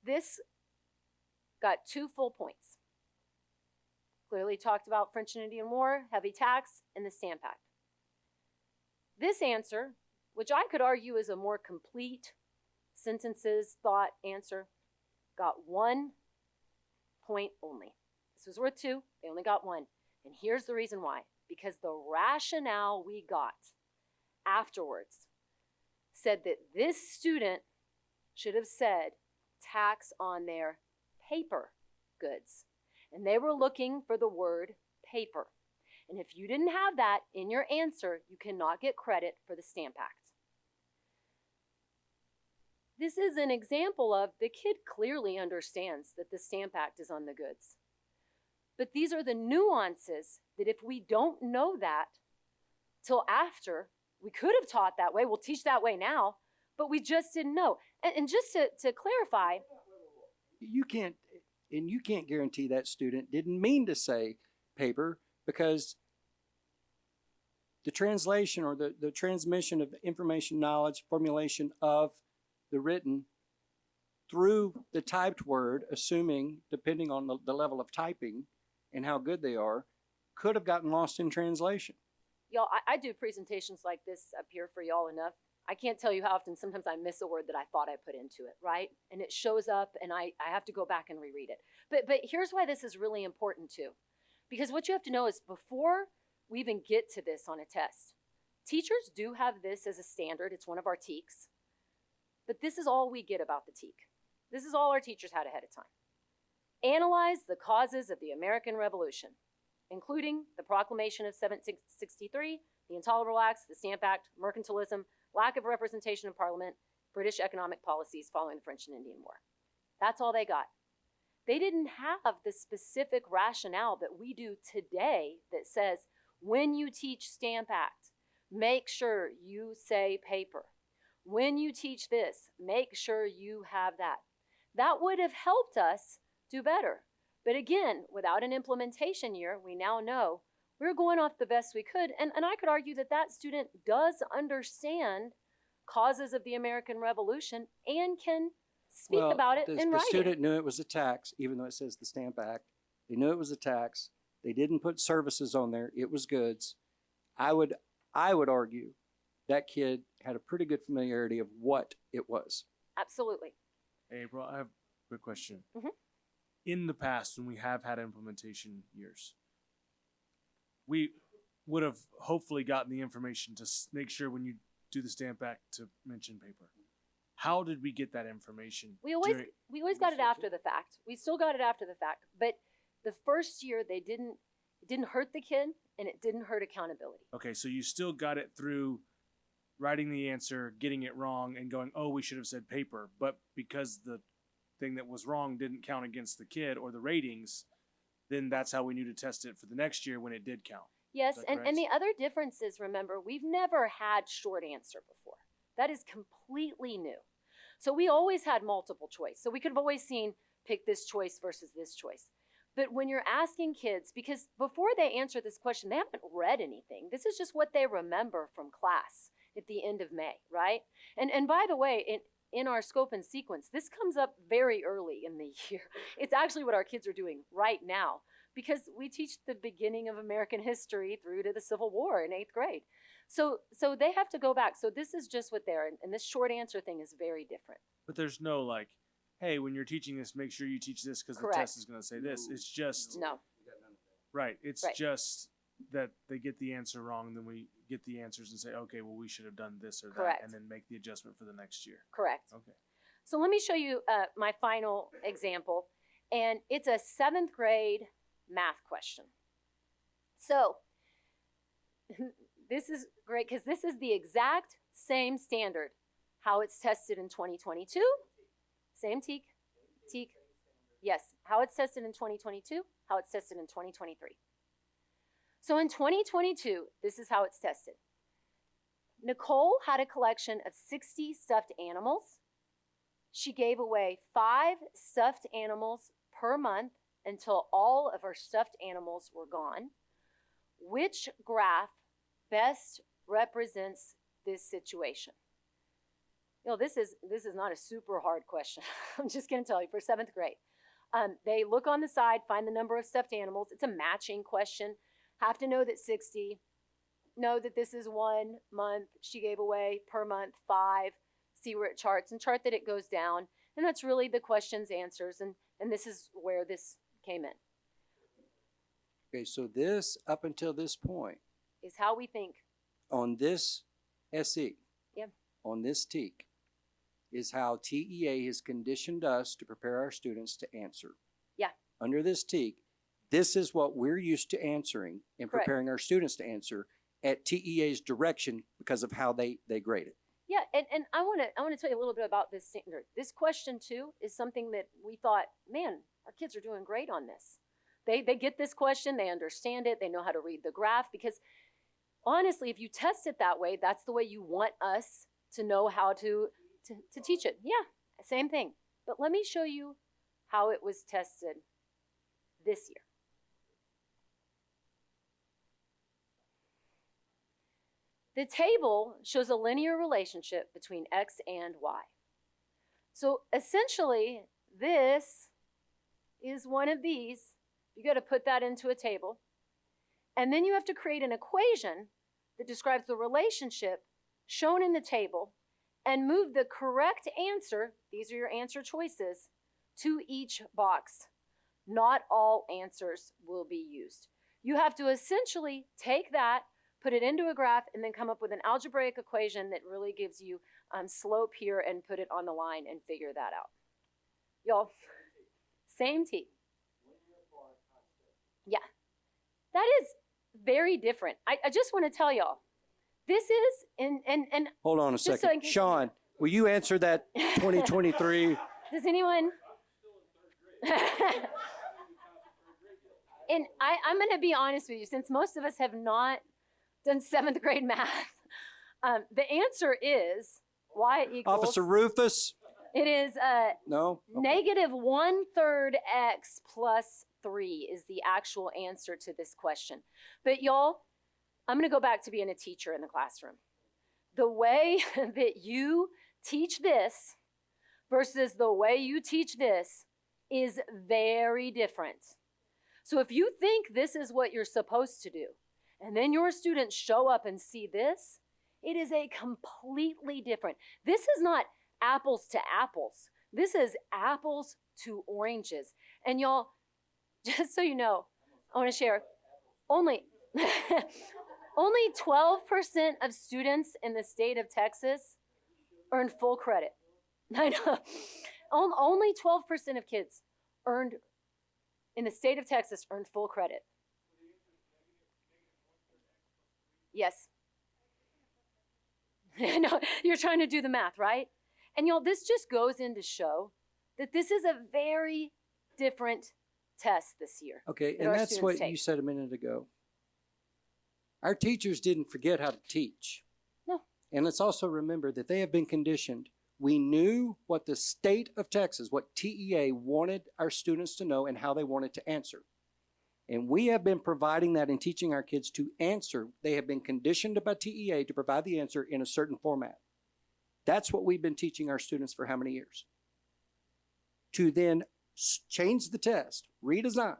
[SPEAKER 12] This got 2 full points. Clearly talked about French and Indian War, heavy tax, and the Stamp Act. This answer, which I could argue is a more complete sentences, thought answer, got 1 point only. This was worth 2, they only got 1. And here's the reason why. Because the rationale we got afterwards said that this student should have said tax on their paper goods. And they were looking for the word paper. And if you didn't have that in your answer, you cannot get credit for the Stamp Act. This is an example of the kid clearly understands that the Stamp Act is on the goods. But these are the nuances that if we don't know that till after, we could have taught that way, we'll teach that way now, but we just didn't know. And just to clarify,
[SPEAKER 3] You can't guarantee that student didn't mean to say paper, because the translation or the transmission of information, knowledge, formulation of the written through the typed word, assuming, depending on the level of typing and how good they are, could have gotten lost in translation.
[SPEAKER 12] y'all, I do presentations like this up here for y'all enough. I can't tell you how often sometimes I miss a word that I thought I put into it, right? And it shows up and I have to go back and reread it. But here's why this is really important too. Because what you have to know is before we even get to this on a test, teachers do have this as a standard. It's one of our TEKs. But this is all we get about the TEK. This is all our teachers had ahead of time. Analyze the causes of the American Revolution, including the Proclamation of 1763, the Intolerable Acts, the Stamp Act, mercantilism, lack of representation in Parliament, British economic policies following the French and Indian War. That's all they got. They didn't have the specific rationale that we do today that says, when you teach Stamp Act, make sure you say paper. When you teach this, make sure you have that. That would have helped us do better. But again, without an implementation year, we now know we're going off the best we could. And I could argue that that student does understand causes of the American Revolution and can speak about it in writing.
[SPEAKER 3] The student knew it was a tax, even though it says the Stamp Act. They knew it was a tax. They didn't put services on there. It was goods. I would argue that kid had a pretty good familiarity of what it was.
[SPEAKER 12] Absolutely.
[SPEAKER 13] Hey, April, I have a quick question.
[SPEAKER 12] Mhm.
[SPEAKER 13] In the past, when we have had implementation years, we would have hopefully gotten the information to make sure when you do the Stamp Act to mention paper. How did we get that information?
[SPEAKER 12] We always got it after the fact. We still got it after the fact. But the first year it didn't hurt the kid and it didn't hurt accountability.
[SPEAKER 13] Okay, so you still got it through writing the answer, getting it wrong, and going, oh, we should have said paper. But because the thing that was wrong didn't count against the kid or the ratings, then that's how we knew to test it for the next year when it did count.
[SPEAKER 12] Yes,
[SPEAKER 13] Is that
[SPEAKER 12] and
[SPEAKER 13] correct?
[SPEAKER 12] the other difference is, remember, we've never had short answer before. That is completely new. So we always had multiple choice. So we could have always seen pick this choice versus this choice. But when you're asking kids, because before they answer this question, they haven't read anything. This is just what they remember from class at the end of May, right? And by the way, in our scope and sequence, this comes up very early in the year. It's actually what our kids are doing right now, because we teach the beginning of American history through to the Civil War in 8th grade. So they have to go back. So this is just what they're, and this short answer thing is very different.
[SPEAKER 13] But there's no like, hey, when you're teaching this, make sure you teach this because the
[SPEAKER 12] Correct.
[SPEAKER 13] test is going to say this. It's just,
[SPEAKER 12] No.
[SPEAKER 13] right. It's
[SPEAKER 12] Right.
[SPEAKER 13] just that they get the answer wrong, and then we get the answers and say, okay, well, we should have done this or
[SPEAKER 12] Correct.
[SPEAKER 13] that, and then make the adjustment for the next year.
[SPEAKER 12] Correct.
[SPEAKER 13] Okay.
[SPEAKER 12] So let me show you my final example, and it's a 7th grade math question. So this is great because this is the exact same standard, how it's tested in 2022, same TEAC, yes, how it's tested in 2022, how it's tested in 2023. So in 2022, this is how it's tested. Nicole had a collection of 60 stuffed animals. She gave away 5 stuffed animals per month until all of her stuffed animals were gone. Which graph best represents this situation? You know, this is not a super hard question. I'm just going to tell you, for 7th grade. They look on the side, find the number of stuffed animals. It's a matching question. Have to know that 60. Know that this is 1 month. She gave away per month 5. See where it charts and chart that it goes down. And that's really the question's answers. And this is where this came in,
[SPEAKER 3] Okay, so this, up until this point,
[SPEAKER 12] is how we think.
[SPEAKER 3] on this SE,
[SPEAKER 12] Yep.
[SPEAKER 3] on this TEAC, is how TEA has conditioned us to prepare our students to answer.
[SPEAKER 12] Yeah.
[SPEAKER 3] Under this TEAC, this is what we're used to answering and
[SPEAKER 12] Correct.
[SPEAKER 3] preparing our students to answer at TEA's direction because of how they grade it.
[SPEAKER 12] Yeah, and I want to tell you a little bit about this standard. This question too is something that we thought, man, our kids are doing great on this. They get this question, they understand it, they know how to read the graph, because honestly, if you test it that way, that's the way you want us to know how to teach it. Yeah, same thing. But let me show you how it was tested this year. The table shows a linear relationship between X and Y. So essentially, this is one of these. You got to put that into a table. And then you have to create an equation that describes the relationship shown in the table and move the correct answer, these are your answer choices, to each box. Not all answers will be used. You have to essentially take that, put it into a graph, and then come up with an algebraic equation that really gives you slope here and put it on the line and figure that out. Y'all, same T. Yeah, that is very different. I just want to tell y'all, this is, and
[SPEAKER 3] Hold on a
[SPEAKER 12] Just so
[SPEAKER 3] second.
[SPEAKER 12] in case-
[SPEAKER 3] Sean, will you answer that 2023?
[SPEAKER 12] does anyone? And I'm going to be honest with you, since most of us have not done 7th grade math, the answer is y equals.
[SPEAKER 3] Officer Rufus?
[SPEAKER 12] It is
[SPEAKER 3] No?
[SPEAKER 12] negative 1/3 x plus 3 is the actual answer to this question. But y'all, I'm going to go back to being a teacher in the classroom. The way that you teach this versus the way you teach this is very different. So if you think this is what you're supposed to do, and then your students show up and see this, it is a completely different. This is not apples to apples. This is apples to oranges. And y'all, just so you know, I want to share, only 12% of students in the state of Texas earned full credit. I know. Only 12% of kids in the state of Texas earned full credit. Yes. No, you're trying to do the math, right? And y'all, this just goes in to show that this is a very different test this year.
[SPEAKER 3] Okay,
[SPEAKER 12] that
[SPEAKER 3] and
[SPEAKER 12] our
[SPEAKER 3] that's
[SPEAKER 12] students
[SPEAKER 3] what you
[SPEAKER 12] take.
[SPEAKER 3] said a minute ago. Our teachers didn't forget how to teach.
[SPEAKER 12] No.
[SPEAKER 3] And let's also remember that they have been conditioned. We knew what the state of Texas, what TEA wanted our students to know and how they wanted to answer. And we have been providing that and teaching our kids to answer. They have been conditioned by TEA to provide the answer in a certain format. That's what we've been teaching our students for how many years? To then change the test, redesign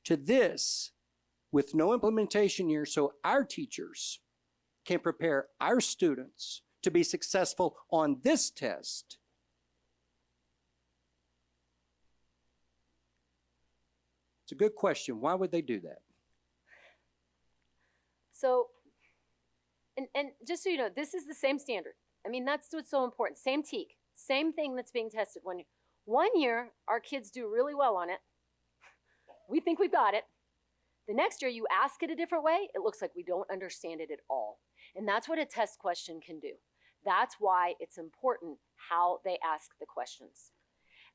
[SPEAKER 3] to this with no implementation year so our teachers can prepare our students to be successful on this test. It's a good question. Why would they do that?
[SPEAKER 12] So, and just so you know, this is the same standard. I mean, that's what's so important. Same TEAC, same thing that's being tested 1 year. 1 year, our kids do really well on it. We think we've got it. The next year, you ask it a different way, it looks like we don't understand it at all. And that's what a test question can do. That's why it's important how they ask the questions.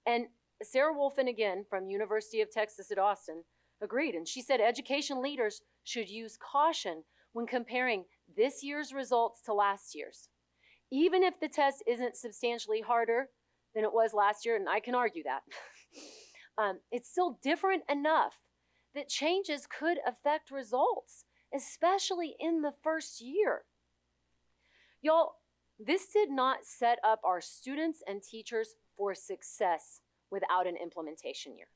[SPEAKER 12] And Sarah Wolfen, again, from University of Texas at Austin, agreed. And she said education leaders should use caution when comparing this year's results to last year's. Even if the test isn't substantially harder than it was last year, and I can argue that, it's still different enough that changes could affect results, especially in the first year. Y'all, this did not set up our students and teachers for success without an implementation year.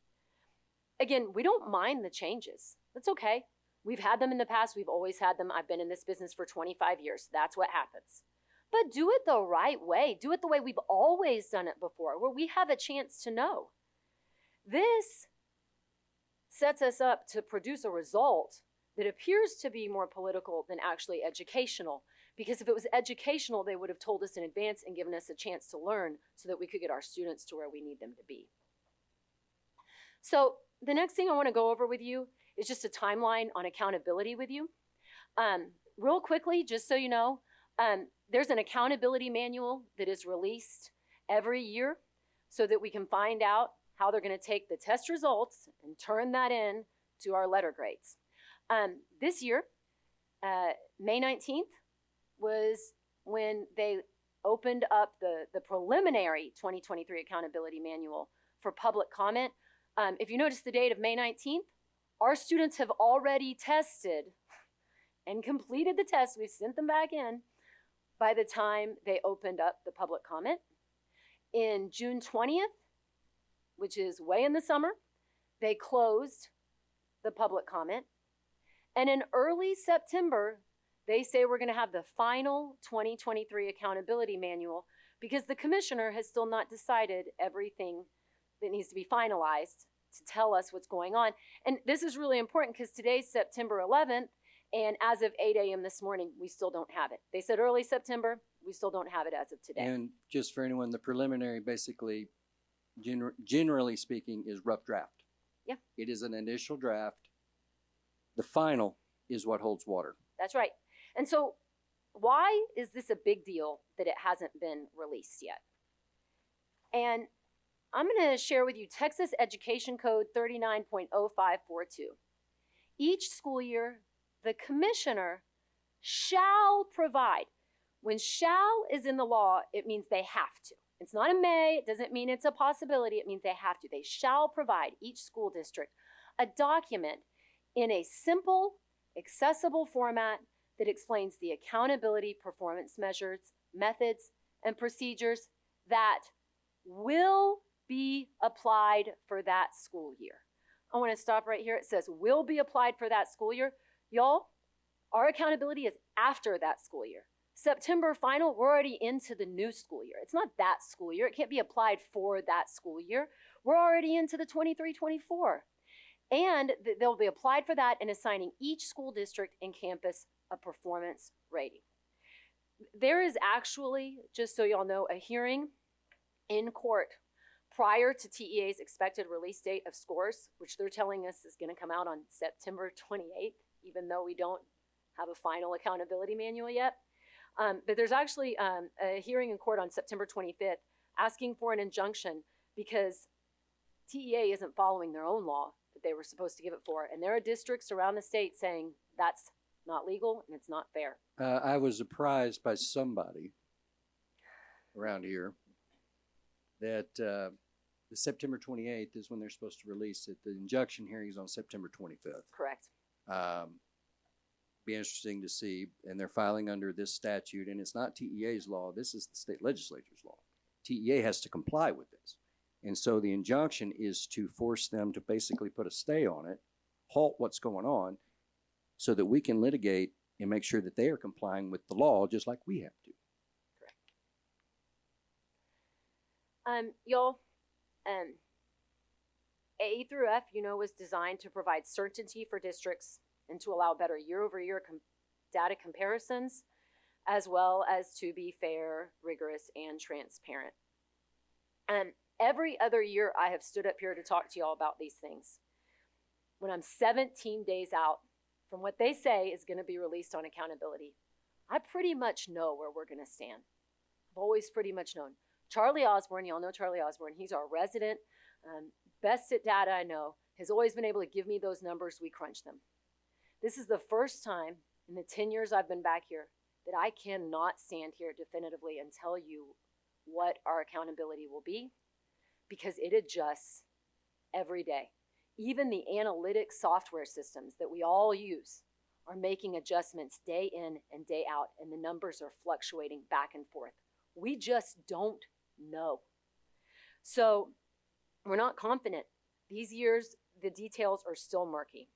[SPEAKER 12] Again, we don't mind the changes. That's okay. We've had them in the past. We've always had them. I've been in this business for 25 years. That's what happens. But do it the right way. Do it the way we've always done it before, where we have a chance to know. This sets us up to produce a result that appears to be more political than actually educational. Because if it was educational, they would have told us in advance and given us a chance to learn so that we could get our students to where we need them to be. So the next thing I want to go over with you is just a timeline on accountability with you. Real quickly, just so you know, there's an accountability manual that is released every year so that we can find out how they're going to take the test results and turn that in to our letter grades. This year, May 19th was when they opened up the preliminary 2023 accountability manual for public comment. If you notice the date of May 19th, our students have already tested and completed the test. We've sent them back in by the time they opened up the public comment. In June 20th, which is way in the summer, they closed the public comment. And in early September, they say we're going to have the final 2023 accountability manual because the commissioner has still not decided everything that needs to be finalized to tell us what's going on. And this is really important because today's September 11th, and as of 8 a.m. this morning, we still don't have it. They said early September, we still don't have it as of today.
[SPEAKER 3] And just for anyone, the preliminary basically, generally speaking, is rough draft.
[SPEAKER 12] Yeah.
[SPEAKER 3] It is an initial draft. The final is what holds water.
[SPEAKER 12] That's right. And so why is this a big deal that it hasn't been released yet? And I'm going to share with you Texas Education Code 39.0542. Each school year, the commissioner shall provide. When shall is in the law, it means they have to. It's not a may, it doesn't mean it's a possibility, it means they have to. They shall provide each school district a document in a simple, accessible format that explains the accountability performance measures, methods, and procedures that will be applied for that school year. I want to stop right here. It says will be applied for that school year. Y'all, our accountability is after that school year. September final, we're already into the new school year. It's not that school year. It can't be applied for that school year. We're already into the 23-24. And they'll be applied for that and assigning each school district and campus a performance rating. There is actually, just so y'all know, a hearing in court prior to TEA's expected release date of scores, which they're telling us is going to come out on September 28th, even though we don't have a final accountability manual yet. But there's actually a hearing in court on September 25th asking for an injunction because TEA isn't following their own law that they were supposed to give it for. And there are districts around the state saying that's not legal and it's not fair.
[SPEAKER 3] I was surprised by somebody around here that the September 28th is when they're supposed to release it. The injunction hearing is on September 25th.
[SPEAKER 12] Correct.
[SPEAKER 3] Be interesting to see, and they're filing under this statute, and it's not TEA's law. This is the state legislature's law. TEA has to comply with this, and so the injunction is to force them to basically put a stay on it, halt what's going on, so that we can litigate and make sure that they are complying with the law just like we have to.
[SPEAKER 12] Y'all, A through F, was designed to provide certainty for districts and to allow better year-over-year data comparisons, as well as to be fair, rigorous, and transparent. Every other year I have stood up here to talk to y'all about these things. When I'm 17 days out from what they say is going to be released on accountability, I pretty much know where we're going to stand. I've always pretty much known. Charlie Osborne, y'all know Charlie Osborne, he's our resident, best at data I know, has always been able to give me those numbers, we crunch them. This is the first time in the 10 years I've been back here that I cannot stand here definitively and tell you what our accountability will be, because it adjusts every day. Even the analytic software systems that we all use are making adjustments day in and day out, and the numbers are fluctuating back and forth. We just don't know. So we're not confident. These years, the details are still murky.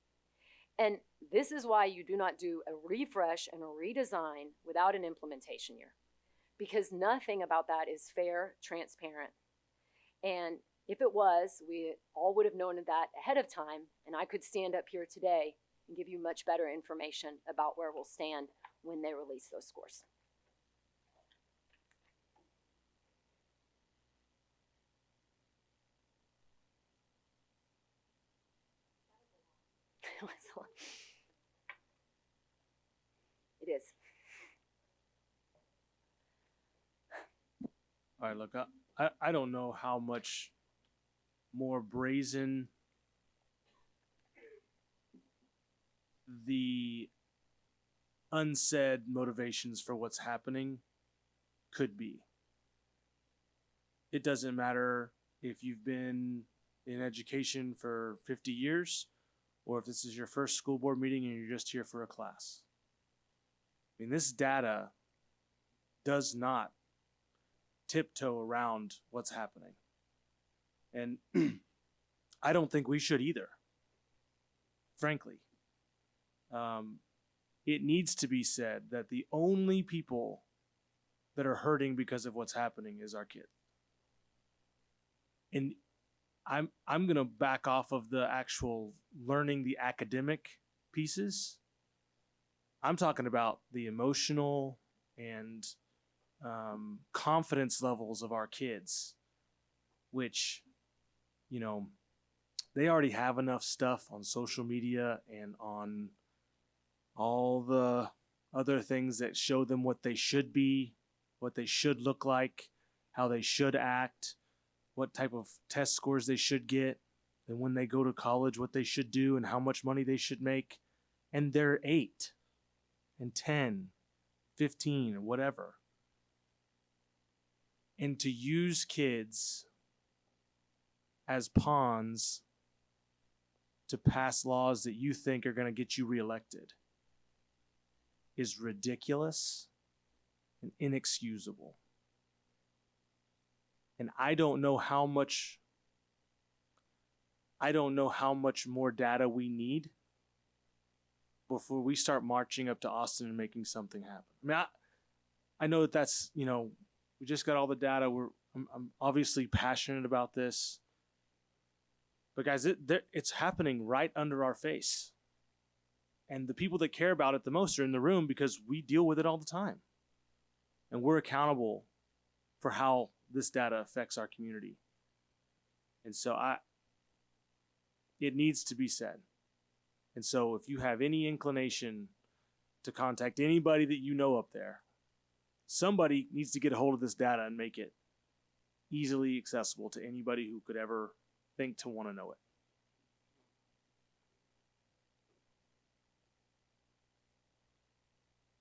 [SPEAKER 12] And this is why you do not do a refresh and a redesign without an implementation year, because nothing about that is fair, transparent. And if it was, we all would have known that ahead of time, and I could stand up here today and give you much better information about where we'll stand when they release those scores. It is.
[SPEAKER 13] All right, look, I don't know how much more brazen the unsaid motivations for what's happening could be. It doesn't matter if you've been in education for 50 years or if this is your first school board meeting and you're just here for a class. I mean, this data does not tiptoe around what's happening. And I don't think we should either, frankly. It needs to be said that the only people that are hurting because of what's happening is our kids. And I'm going to back off of the actual learning the academic pieces. I'm talking about the emotional and confidence levels of our kids, which, they already have enough stuff on social media and on all the other things that show them what they should be, what they should look like, how they should act, what type of test scores they should get, and when they go to college, what they should do and how much money they should make. And they're 8 and 10, 15, or whatever. And to use kids as pawns to pass laws that you think are going to get you reelected is ridiculous and inexcusable. And I don't know how much more data we need before we start marching up to Austin and making something happen. I mean, I know that's, we just got all the data. I'm obviously passionate about this. But guys, it's happening right under our face. And the people that care about it the most are in the room because we deal with it all the time. And we're accountable for how this data affects our community. And so it needs to be said. And so if you have any inclination to contact anybody that you know up there somebody needs to get a hold of this data and make it easily accessible to anybody who could ever think to want to know it.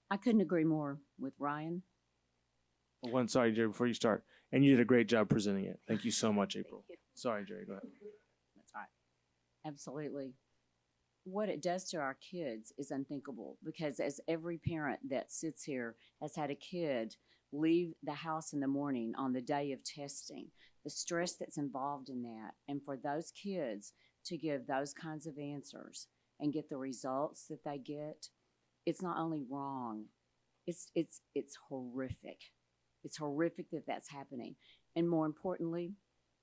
[SPEAKER 14] I couldn't agree more with Ryan.
[SPEAKER 13] One, sorry, Jerry, before you start. And you did a great job presenting it. Thank you so much, April.
[SPEAKER 12] you.
[SPEAKER 13] Sorry, Jerry, go ahead.
[SPEAKER 14] That's right. Absolutely. What it does to our kids is unthinkable, because as every parent that sits here has had a kid leave the house in the morning on the day of testing, the stress that's involved in that, and for those kids to give those kinds of answers and get the results that they get, it's not only wrong, it's horrific. It's horrific that that's happening. And more importantly,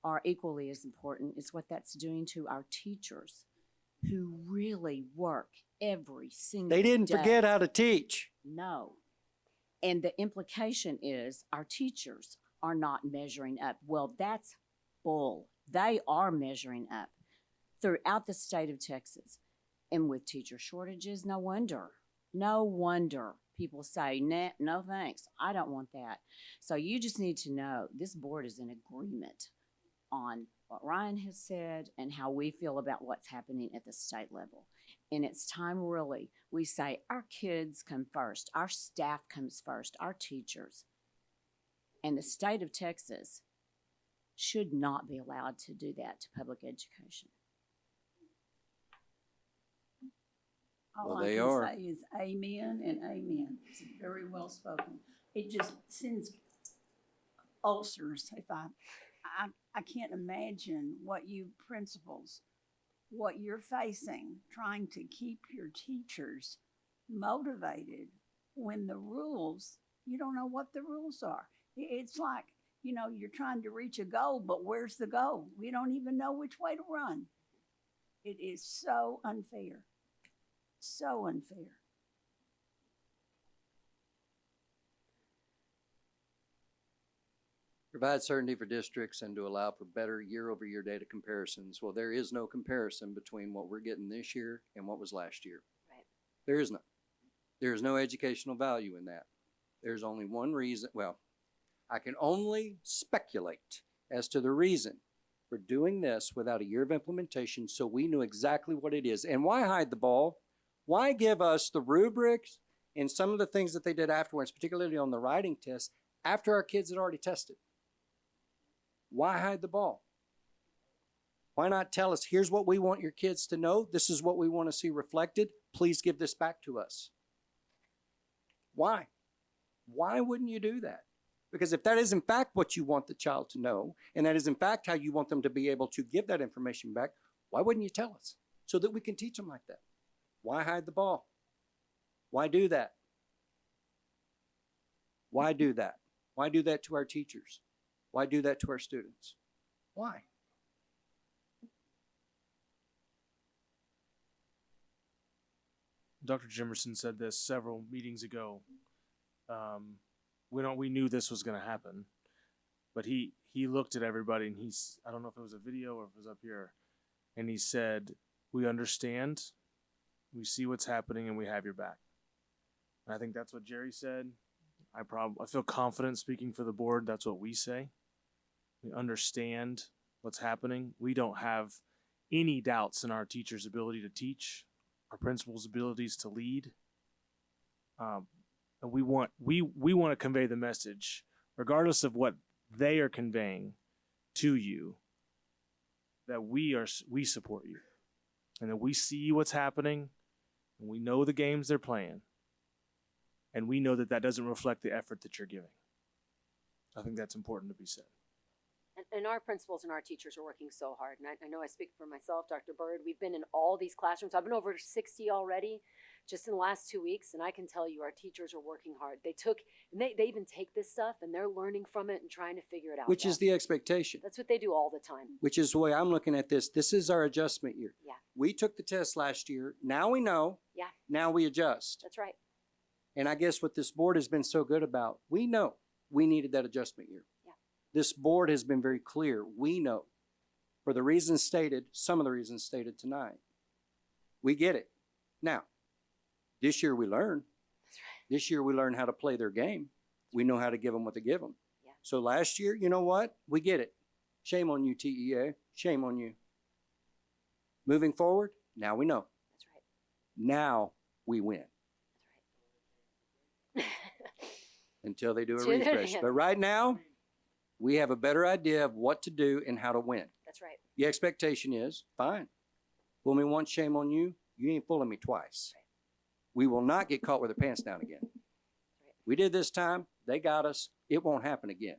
[SPEAKER 14] or equally as important, is what that's doing to our teachers, who really work every single day.
[SPEAKER 8] They didn't forget how to teach.
[SPEAKER 14] No. And the implication is our teachers are not measuring up. Well, that's bull. They are measuring up throughout the state of Texas. And with teacher shortages, no wonder people say, nah, no thanks, I don't want that. So you just need to know this board is in agreement on what Ryan has said and how we feel about what's happening at the state level. And it's time really we say our kids come first, our staff comes first, our teachers. And the state of Texas should not be allowed to do that to public education.
[SPEAKER 8] Well,
[SPEAKER 15] All I
[SPEAKER 8] they
[SPEAKER 15] can
[SPEAKER 8] are.
[SPEAKER 15] say is amen and amen. It's very well spoken. It just sends ulcers. I can't imagine what you principals, what you're facing, trying to keep your teachers motivated when the rules, you don't know what the rules are. It's like, you're trying to reach a goal, but where's the goal? We don't even know which way to run. It is so unfair. So unfair.
[SPEAKER 3] Provide certainty for districts and to allow for better year-over-year data comparisons. Well, there is no comparison between what we're getting this year and what was last year.
[SPEAKER 12] Right.
[SPEAKER 3] There is none. There is no educational value in that. There's only one reason. Well, I can only speculate as to the reason for doing this without a year of implementation, so we knew exactly what it is. And why hide the ball? Why give us the rubrics and some of the things that they did afterwards, particularly on the writing test, after our kids had already tested? Why hide the ball? Why not tell us, here's what we want your kids to know. This is what we want to see reflected. Please give this back to us. Why? Why wouldn't you do that? Because if that is in fact what you want the child to know, and that is in fact how you want them to be able to give that information back, why wouldn't you tell us so that we can teach them like that? Why hide the ball? Why do that? Why do that? Why do that to our teachers? Why do that to our students? Why?
[SPEAKER 13] Dr. Jimerson said this several meetings ago. We knew this was going to happen, but he looked at everybody and I don't know if it was a video or if it was up here, and he said, "We understand, we see what's happening, and we have your back." And I think that's what Jerry said. I feel confident speaking for the board. That's what we say. We understand what's happening. We don't have any doubts in our teachers' ability to teach, our principals' abilities to lead. And we want to convey the message, regardless of what they are conveying to you, that we support you, and that we see what's happening, and we know the games they're playing, and we know that that doesn't reflect the effort that you're giving. I think that's important to be said.
[SPEAKER 12] And our principals and our teachers are working so hard. And I know I speak for myself, Dr. Bird. We've been in all these classrooms. I've been over 60 already just in the last 2 weeks. And I can tell you our teachers are working hard. They even take this stuff and they're learning from it and trying to figure it out.
[SPEAKER 3] Which is the expectation.
[SPEAKER 12] That's what they do all the time.
[SPEAKER 3] Which is the way I'm looking at this. This is our adjustment year.
[SPEAKER 12] Yeah.
[SPEAKER 3] We took the test last year. Now we know.
[SPEAKER 12] Yeah.
[SPEAKER 3] Now we adjust.
[SPEAKER 12] That's right.
[SPEAKER 3] And I guess what this board has been so good about, we know we needed that adjustment year.
[SPEAKER 12] Yeah.
[SPEAKER 3] This board has been very clear. We know, for the reasons stated, some of the reasons stated tonight. We get it. Now, this year we learn.
[SPEAKER 12] That's right.
[SPEAKER 3] This year we learn how to play their game.
[SPEAKER 8] we know how to give them what to give them.
[SPEAKER 12] Yeah.
[SPEAKER 8] So last year, you know what? We get it. Shame on you, TEA. Shame on you. Moving forward, now we know.
[SPEAKER 12] That's right.
[SPEAKER 8] Now we win.
[SPEAKER 12] That's right.
[SPEAKER 8] Until they do a
[SPEAKER 12] Till they're
[SPEAKER 8] refresh.
[SPEAKER 12] in.
[SPEAKER 8] But right now, we have a better idea of what to do and how to win.
[SPEAKER 12] That's right.
[SPEAKER 8] The expectation is, fine. Fool me once, shame on you. You ain't fooling me twice.
[SPEAKER 12] Right.
[SPEAKER 8] We will not get caught with our pants down again.
[SPEAKER 12] Right.
[SPEAKER 8] We did this time. They got us. It won't happen again.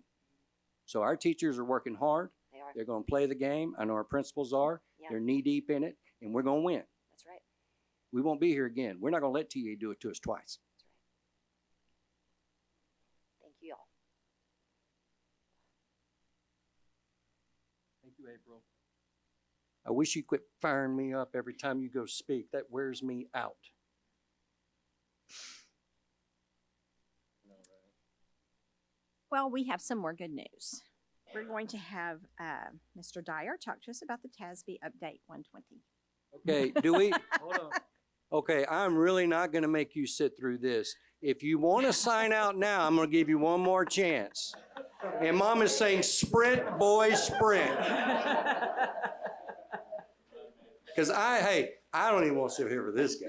[SPEAKER 8] So our teachers are working hard.
[SPEAKER 12] They are.
[SPEAKER 8] They're going to play the game. I know our principals are.
[SPEAKER 12] Yeah.
[SPEAKER 8] They're knee deep in it, and we're going to win.
[SPEAKER 12] That's right.
[SPEAKER 8] We won't be here again. We're not going to let TA do it to us twice.
[SPEAKER 12] That's right. Thank you all.
[SPEAKER 3] Thank you, April.
[SPEAKER 8] I wish you quit firing me up every time you go speak. That wears me out.
[SPEAKER 1] Well, we have some more good news. We're going to have Mr. Dyer talk to us about the TASB Update 120.
[SPEAKER 8] Okay, do we? Hold on. Okay, I'm really not going to make you sit through this. If you want to sign out now, I'm going to give you one more chance. And Mom is saying, sprint, boys, sprint. Because I don't even want to sit here for this guy.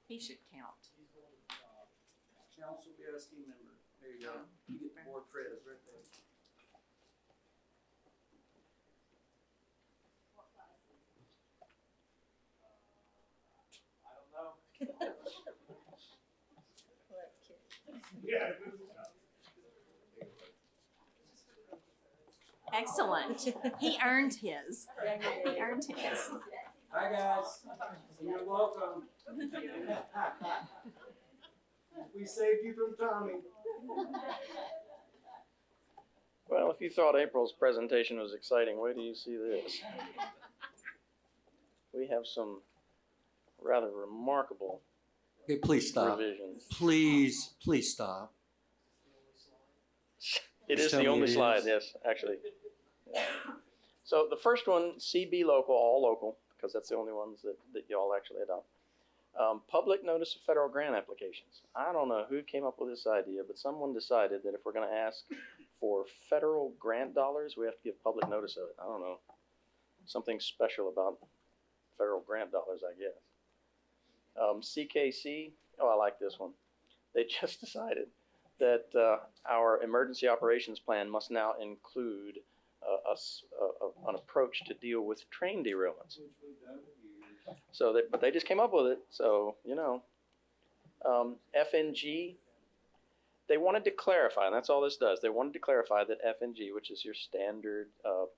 [SPEAKER 1] He should count.
[SPEAKER 8] Council BSD member. There you go. You get the board credits right there.
[SPEAKER 1] Excellent. He earned his. He earned his.
[SPEAKER 8] Hi, guys. You're welcome. We saved you from Tommy.
[SPEAKER 16] Well, if you thought April's presentation was exciting, wait till you see this. We have some rather remarkable
[SPEAKER 8] Okay, please stop.
[SPEAKER 16] revisions.
[SPEAKER 8] Please stop.
[SPEAKER 16] It is
[SPEAKER 8] Tell
[SPEAKER 16] the
[SPEAKER 8] me
[SPEAKER 16] only
[SPEAKER 8] it
[SPEAKER 16] slide,
[SPEAKER 8] is.
[SPEAKER 16] yes, actually. Yeah. So the first one, CB local, all local, because that's the only ones that y'all actually adopt. Public notice of federal grant applications. I don't know who came up with this idea, but someone decided that if we're going to ask for federal grant dollars, we have to give public notice of it. I don't know. Something special about federal grant dollars, I guess. CKC, oh, I like this one. They just decided that our emergency operations plan must now include an approach to deal with train derailments. So, but they just came up with it. So, you know, FNG, they wanted to clarify, and that's all this does. They wanted to clarify that FNG, which is your standard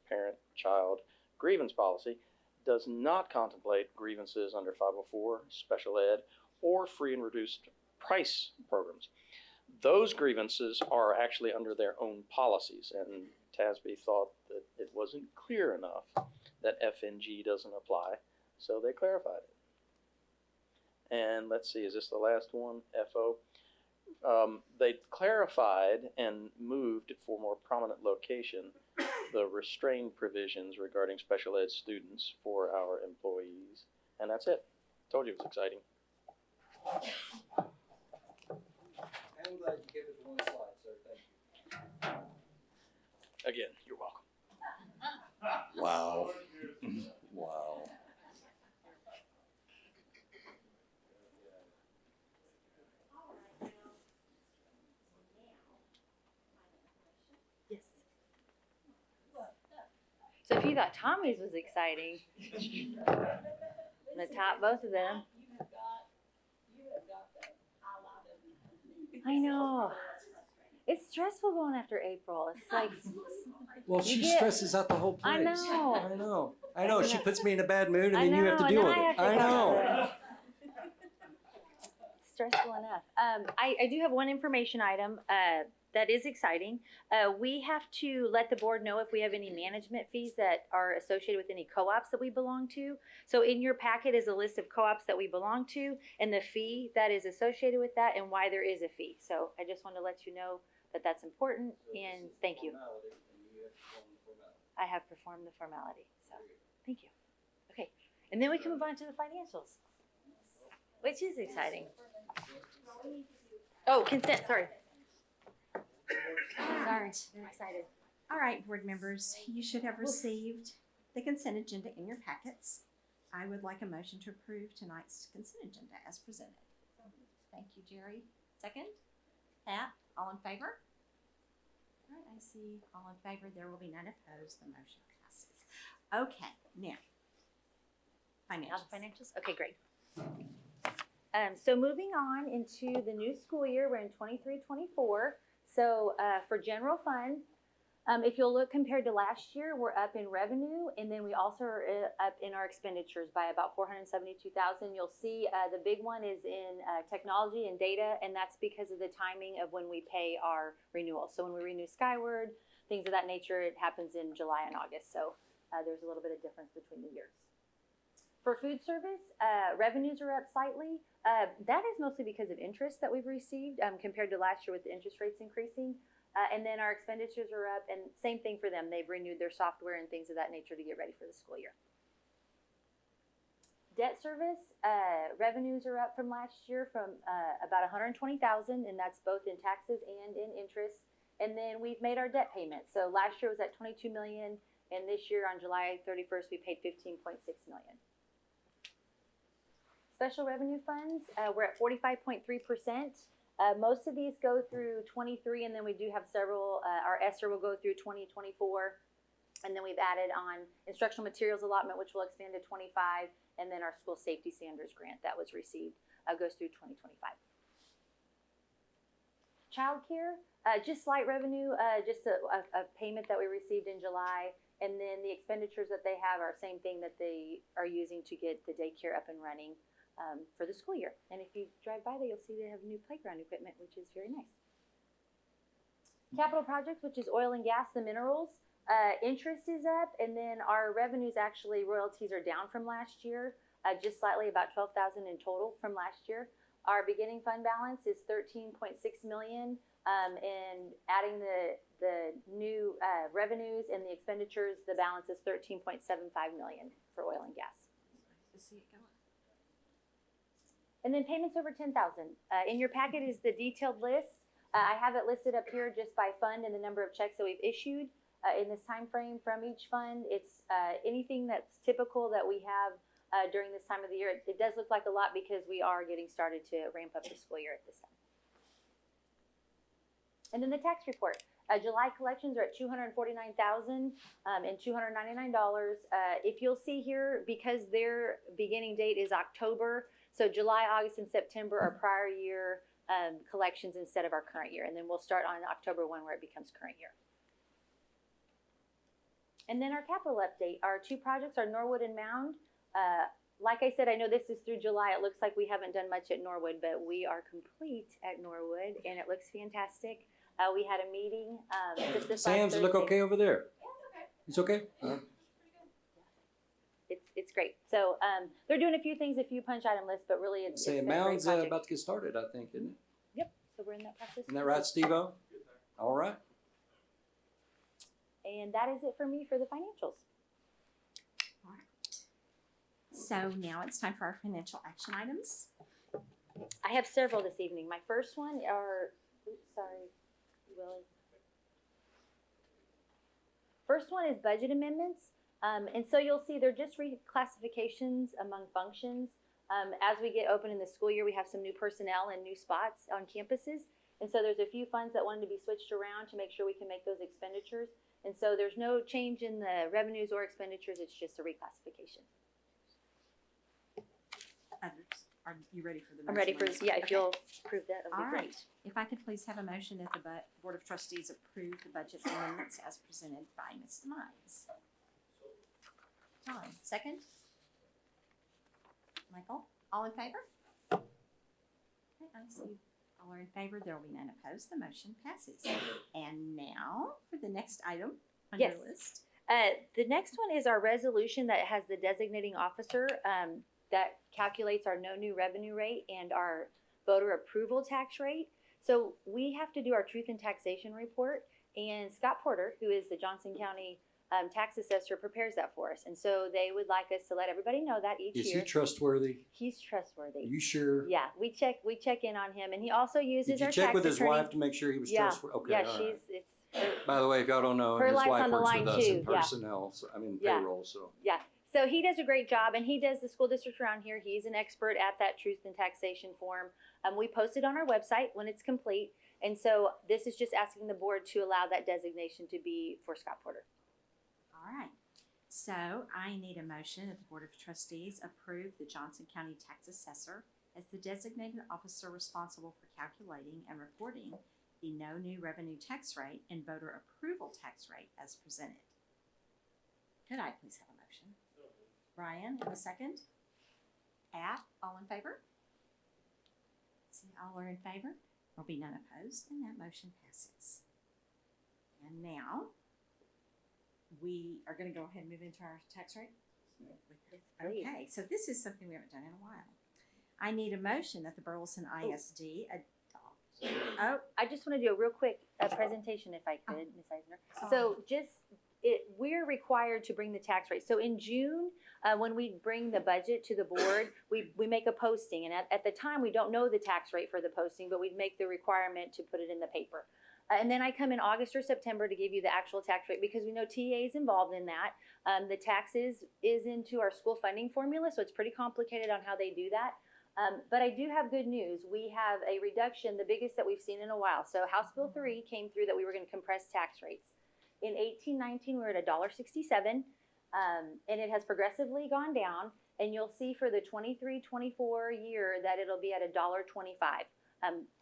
[SPEAKER 16] parent-child grievance policy, does not contemplate grievances under 504, special ed, or free and reduced price programs. Those grievances are actually under their own policies, and TASB thought that it wasn't clear enough that FNG doesn't apply, so they clarified it. And let's see, is this the last one? FO. They clarified and moved for more prominent location the restraint provisions regarding special ed students for our employees. And that's it. Told you it was exciting.
[SPEAKER 3] I'm glad you gave it one slide, sir. Thank you.
[SPEAKER 16] Again, you're welcome.
[SPEAKER 8] Wow. Wow.
[SPEAKER 1] Yes.
[SPEAKER 17] So if you thought Tommy's was exciting, the top, both of them. I know. It's stressful going after April. It's like,
[SPEAKER 8] Well,
[SPEAKER 17] You
[SPEAKER 8] she
[SPEAKER 17] get-
[SPEAKER 8] stresses out the whole place.
[SPEAKER 17] I know.
[SPEAKER 8] I know. She puts me in a bad mood, and
[SPEAKER 17] I
[SPEAKER 8] then you have to
[SPEAKER 17] know,
[SPEAKER 8] deal
[SPEAKER 17] and
[SPEAKER 8] with
[SPEAKER 17] then I
[SPEAKER 8] it.
[SPEAKER 17] have to
[SPEAKER 8] I
[SPEAKER 17] deal
[SPEAKER 8] know.
[SPEAKER 17] with it. Stressful enough. I do have one information item that is exciting. We have to let the board know if we have any management fees that are associated with any co-ops that we belong to. So in your packet is a list of co-ops that we belong to and the fee that is associated with that and why there is a fee. So I just want to let you know that that's important, and thank you. I have performed the formality, so thank you. Okay, And then we can move on to the financials, which is exciting. Oh, consent, sorry. Sorry, I'm excited.
[SPEAKER 1] All right, board members, you should have received the consent agenda in your packets. I would like a motion to approve tonight's consent agenda as presented. Thank you, Jerry. Second? Pat, all in favor? All right, I see all in favor. There will be none opposed. The motion passes. Okay, now, financials.
[SPEAKER 17] Financials? Okay, great. So moving on into the new school year, we're in 23-24. So for general fund, if you'll look compared to last year, we're up in revenue, and then we also are up in our expenditures by about $472,000. You'll see the big one is in technology and data, and that's because of the timing of when we pay our renewals. So when we renew Skyward, things of that nature, it happens in July and August. So there's a little bit of difference between the years. For food service, revenues are up slightly. That is mostly because of interest that we've received compared to last year with the interest rates increasing. And then our expenditures are up, and same thing for them. They've renewed their software and things of that nature to get ready for the school year. Debt service, revenues are up from last year from about $120,000, and that's both in taxes and in interest. And then we've made our debt payments. So last year was at $22 million, and this year on July 31st, we paid $15.6 million. Special revenue funds, we're at 45.3%. Most of these go through 23, and then we do have several. Our ESSER will go through 2024, and then we've added on instructional materials allotment, which will expand to 25, and then our school safety standards grant that was received goes through 2025. Child care, just slight revenue, just a payment that we received in July, and then the expenditures that they have are same thing that they are using to get the daycare up and running for the school year. And if you drive by there, you'll see they have new playground equipment, which is very nice. Capital projects, which is oil and gas, the minerals, interest is up, and then our revenues, actually, royalties are down from last year, just slightly, about $12,000 in total from last year. Our beginning fund balance is $13.6 million, and adding the new revenues and the expenditures, the balance is $13.75 million for oil and gas.
[SPEAKER 1] Nice to see it go up.
[SPEAKER 17] And then payments over $10,000. In your packet is the detailed list. I have it listed up here just by fund and the number of checks that we've issued in this time frame from each fund. It's anything that's typical that we have during this time of the year. It does look like a lot because we are getting started to ramp up the school year at this time. And then the tax report. July collections are at $249,000 and $299. If you'll see here, because their beginning date is October, so July, August, and September are prior year collections instead of our current year. And then we'll start on October 1 where it becomes current year. And then our capital update. Our two projects are Norwood and Mound. Like I said, I know this is through July. It looks like we haven't done much at Norwood, but we are complete at Norwood, and it looks fantastic. We had a meeting just this last
[SPEAKER 8] Sam's, look
[SPEAKER 17] Thursday.
[SPEAKER 8] okay over there? It's okay?
[SPEAKER 17] It's great. So they're doing a few things, a few punch item lists, but really it's
[SPEAKER 8] Say,
[SPEAKER 17] been a great
[SPEAKER 8] Mound's
[SPEAKER 17] project.
[SPEAKER 8] about to get started, I think, isn't it?
[SPEAKER 17] Yep. So we're in that process.
[SPEAKER 8] Isn't that right, Steve-O? All right.
[SPEAKER 17] And that is it for me for the financials.
[SPEAKER 1] All right. So now it's time for our financial action items.
[SPEAKER 17] I have several this evening. My first one are, oops, sorry, Willie. First one is budget amendments. And so you'll see they're just reclassifications among functions. As we get open in the school year, we have some new personnel and new spots on campuses. And so there's a few funds that wanted to be switched around to make sure we can make those expenditures. And so there's no change in the revenues or expenditures. It's just a reclassification.
[SPEAKER 1] Others, are you ready for the motion?
[SPEAKER 17] I'm ready for, yeah, if
[SPEAKER 1] Okay.
[SPEAKER 17] you'll approve that, that would
[SPEAKER 1] All
[SPEAKER 17] be
[SPEAKER 1] right.
[SPEAKER 17] great.
[SPEAKER 1] If I could please have a motion that the Board of Trustees approve the budget amendments as presented by Ms. Demise. Tom, second? Michael, all in favor? Okay, I see all are in favor. There will be none opposed. The motion passes. And now for the next item on your
[SPEAKER 17] Yes.
[SPEAKER 1] list.
[SPEAKER 17] The next one is our resolution that has the designating officer that calculates our no new revenue rate and our voter approval tax rate. So we have to do our truth in taxation report, and Scott Porter, who is the Johnson County tax assessor prepares that for us. And so they would like us to let everybody know that each
[SPEAKER 8] Is
[SPEAKER 17] year.
[SPEAKER 8] he trustworthy?
[SPEAKER 17] He's trustworthy.
[SPEAKER 8] You sure?
[SPEAKER 17] Yeah, we check in on him, and he also uses
[SPEAKER 8] Did you
[SPEAKER 17] our
[SPEAKER 8] check
[SPEAKER 17] tax
[SPEAKER 8] with his
[SPEAKER 17] attorney.
[SPEAKER 8] wife to make sure he was
[SPEAKER 17] Yeah,
[SPEAKER 8] trustworthy? Okay,
[SPEAKER 17] yeah,
[SPEAKER 8] all right.
[SPEAKER 17] it's
[SPEAKER 8] By the way, if y'all don't know,
[SPEAKER 17] her
[SPEAKER 8] his
[SPEAKER 17] life's
[SPEAKER 8] wife
[SPEAKER 17] on the
[SPEAKER 8] works
[SPEAKER 17] line
[SPEAKER 8] with us in
[SPEAKER 17] too, yeah.
[SPEAKER 8] personnel, so, I mean
[SPEAKER 17] Yeah.
[SPEAKER 8] payroll, so.
[SPEAKER 17] yeah. So he does a great job, and he does the school district around here. He's an expert at that truth and taxation form. We post it on our website when it's complete, and so this is just asking the board to allow that designation to be for Scott Porter.
[SPEAKER 1] All right. So I need a motion that the Board of Trustees approve the Johnson County Tax Assessor as the designated officer responsible for calculating and reporting the no new revenue tax rate and voter approval tax rate as presented. Could I please have a motion? Brian, in a second. Pat, all in favor? See, all are in favor. There'll be none opposed, and that motion passes. And now, we are going to go ahead and move into our tax rate.
[SPEAKER 17] please.
[SPEAKER 1] Okay, so this is something we haven't done in a while. I need a motion that the Burleson ISD adopt. Oh,
[SPEAKER 17] I just want to do a real quick presentation, if I could, Ms. Eisner. So we're required to bring the tax rate. So in June, when we bring the budget to the board, we make a posting. And at the time, we don't know the tax rate for the posting, but we'd make the requirement to put it in the paper. And then I come in August or September to give you the actual tax rate because we know TA is involved in that. The taxes is into our school funding formula, so it's pretty complicated on how they do that. But I do have good news. We have a reduction, the biggest that we've seen in a while. So House Bill 3 came through that we were going to compress tax rates. In 1819, we were at $1.67, and it has progressively gone down. And you'll see for the 23-24 year that it'll be at $1.25.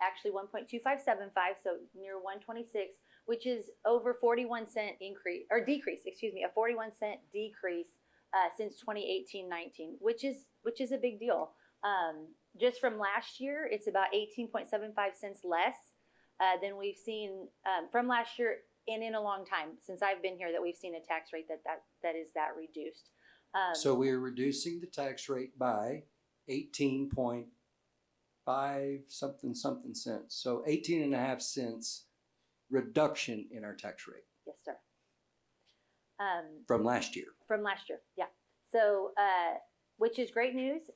[SPEAKER 17] Actually 1.2575, so near 126, which is over 41-cent increase or decrease. Excuse me, a 41-cent decrease since 2018-19, which is a big deal. Just from last year, it's about 18.75 cents less than we've seen from last year and in a long time since I've been here that we've seen a tax rate that is that reduced.
[SPEAKER 8] So we are reducing the tax rate by 18.5 something cents. So 18.5 cents reduction in our tax rate
[SPEAKER 17] Yes, sir.
[SPEAKER 8] from last year.
[SPEAKER 17] From last year, yeah. So, which is great news.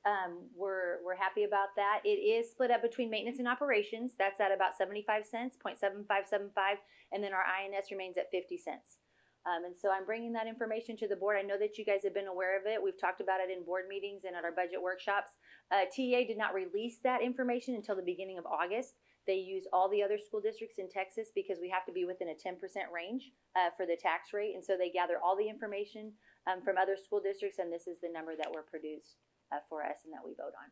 [SPEAKER 17] We're happy about that. It is split up between maintenance and operations. That's at about 75 cents, 0.7575, and then our INS remains at 50 cents. And so I'm bringing that information to the board. I know that you guys have been aware of it. We've talked about it in board meetings and at our budget workshops. TA did not release that information until the beginning of August. They use all the other school districts in Texas because we have to be within a 10% range for the tax rate. And so they gather all the information from other school districts, and this is the number that were produced for us and that we vote on.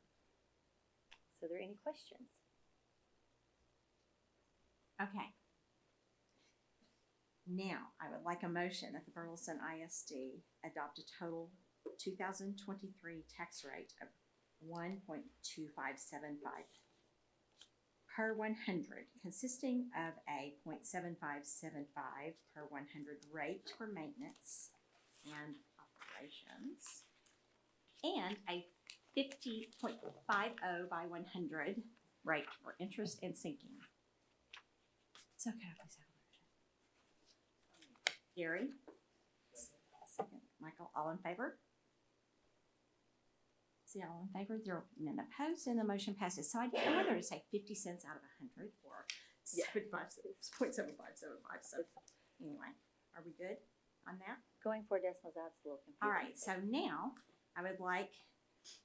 [SPEAKER 17] So are there any questions?
[SPEAKER 1] okay. Now, I would like a motion that the Burleson ISD adopt a total 2023 tax rate of 1.2575 per 100, consisting of a 0.7575 per 100 rate for maintenance and operations, and a 50.50 by 100 rate for interest and sinking. So can I please have a motion? Gary? Second. Michael, all in favor? See, all in favor, there are none opposed, and the motion passes. So I don't know whether to say 50 cents out of 100 or 0.7575. So anyway, are we good on that?
[SPEAKER 17] Going for decimals out, it's a little confusing.
[SPEAKER 1] All right, so now I would like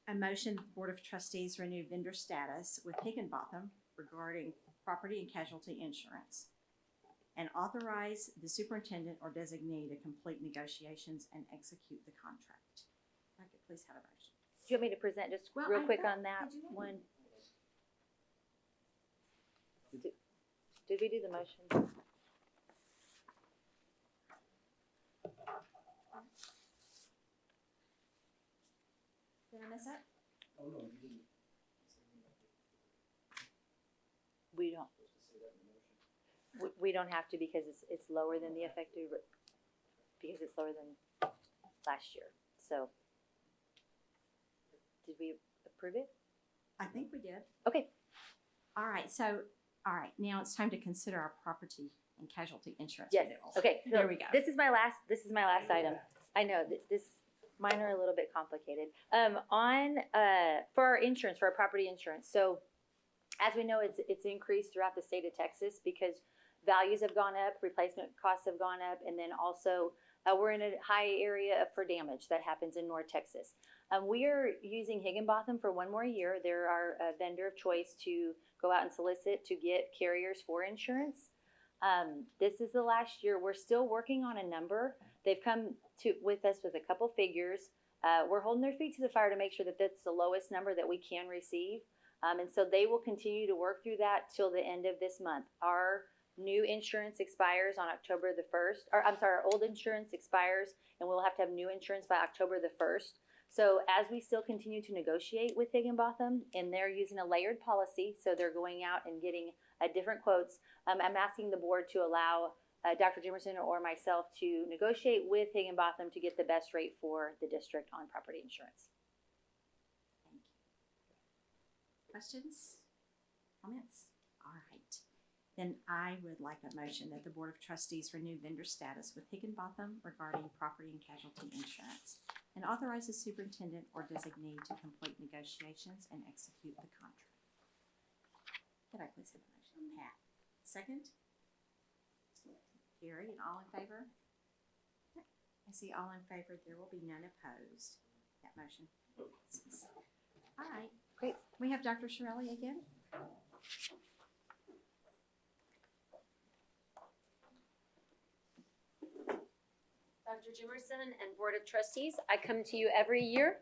[SPEAKER 1] a motion the Board of Trustees renew vendor status with Higginbotham regarding property and casualty insurance, and authorize the superintendent or designee to complete negotiations and execute the contract. If I could please have a motion.
[SPEAKER 17] Do you want me to present just
[SPEAKER 1] Well,
[SPEAKER 17] real
[SPEAKER 1] I
[SPEAKER 17] quick
[SPEAKER 1] thought-
[SPEAKER 17] on that
[SPEAKER 1] did you want
[SPEAKER 17] one? Did we do the motion?
[SPEAKER 1] Did I miss it?
[SPEAKER 3] Oh, no, you didn't.
[SPEAKER 17] We don't. We don't have to because it's lower than the effective, because it's lower than last year. So, did we approve it?
[SPEAKER 1] I think we did.
[SPEAKER 17] Okay.
[SPEAKER 1] All right, so, all right, now it's time to consider our property and casualty insurance
[SPEAKER 17] Yes,
[SPEAKER 1] renewals.
[SPEAKER 17] okay, so
[SPEAKER 1] There we go.
[SPEAKER 17] this is my last item. I know mine are a little bit complicated. For our insurance, for our property insurance, so as we know, it's increased throughout the state of Texas because values have gone up, replacement costs have gone up, and then also we're in a high area for damage that happens in North Texas. We are using Higginbotham for one more year. They're our vendor of choice to go out and solicit to get carriers for insurance. This is the last year. We're still working on a number. They've come with us with a couple figures. We're holding their feet to the fire to make sure that that's the lowest number that we can receive. And so they will continue to work through that till the end of this month. Our new insurance expires on October the 1st, or I'm sorry, our old insurance expires and we'll have to have new insurance by October the 1st. So as we still continue to negotiate with Higginbotham, and they're using a layered policy, so they're going out and getting different quotes, I'm asking the board to allow Dr. Jimerson or myself to negotiate with Higginbotham to get the best rate for the district on property insurance.
[SPEAKER 1] Thank you. Questions? Comments? All right. Then I would like a motion that the Board of Trustees renew vendor status with Higginbotham regarding property and casualty insurance and authorize the superintendent or designee to complete negotiations and execute the contract. Could I please have a motion? Pat. Second? Gary, and all in favor? Okay. I see all in favor. There will be none opposed. That motion passes. All right.
[SPEAKER 17] Great.
[SPEAKER 1] We have Dr. Shirelli again.
[SPEAKER 12] Dr. Jimerson and Board of Trustees, I come to you every year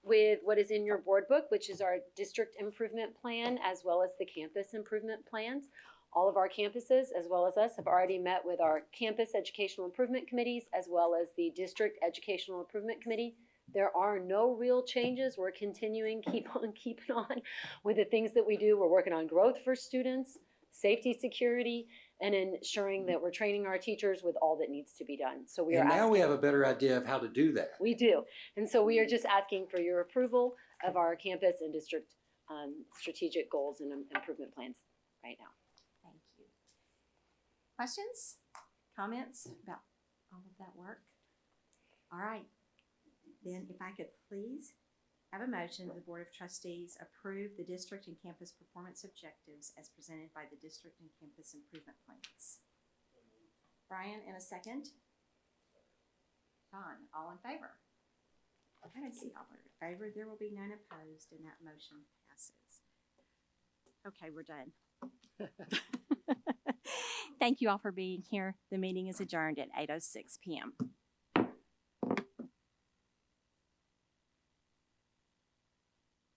[SPEAKER 12] with what is in your board book, which is our district improvement plan as well as the campus improvement plans. All of our campuses, as well as us, have already met with our campus educational improvement committees as well as the district educational improvement committee. There are no real changes. We're continuing, keep on keeping on with the things that we do. We're working on growth for students, safety, security, and ensuring that we're training our teachers with all that needs to be done. So we are
[SPEAKER 8] And now we
[SPEAKER 12] asking-
[SPEAKER 8] have a better idea of how to do that.
[SPEAKER 12] We do. And so we are just asking for your approval of our campus and district strategic goals and improvement plans right now.
[SPEAKER 1] Thank you. Questions? Comments about all of that work? All right. Then if I could please have a motion that the Board of Trustees approve the district and campus performance objectives as presented by the district and campus improvement plans. Brian, in a second. John, all in favor? I see all in favor. There will be none opposed, and that motion passes. Okay, we're done. Thank you all for being here. The meeting is adjourned at 8:06 p.m.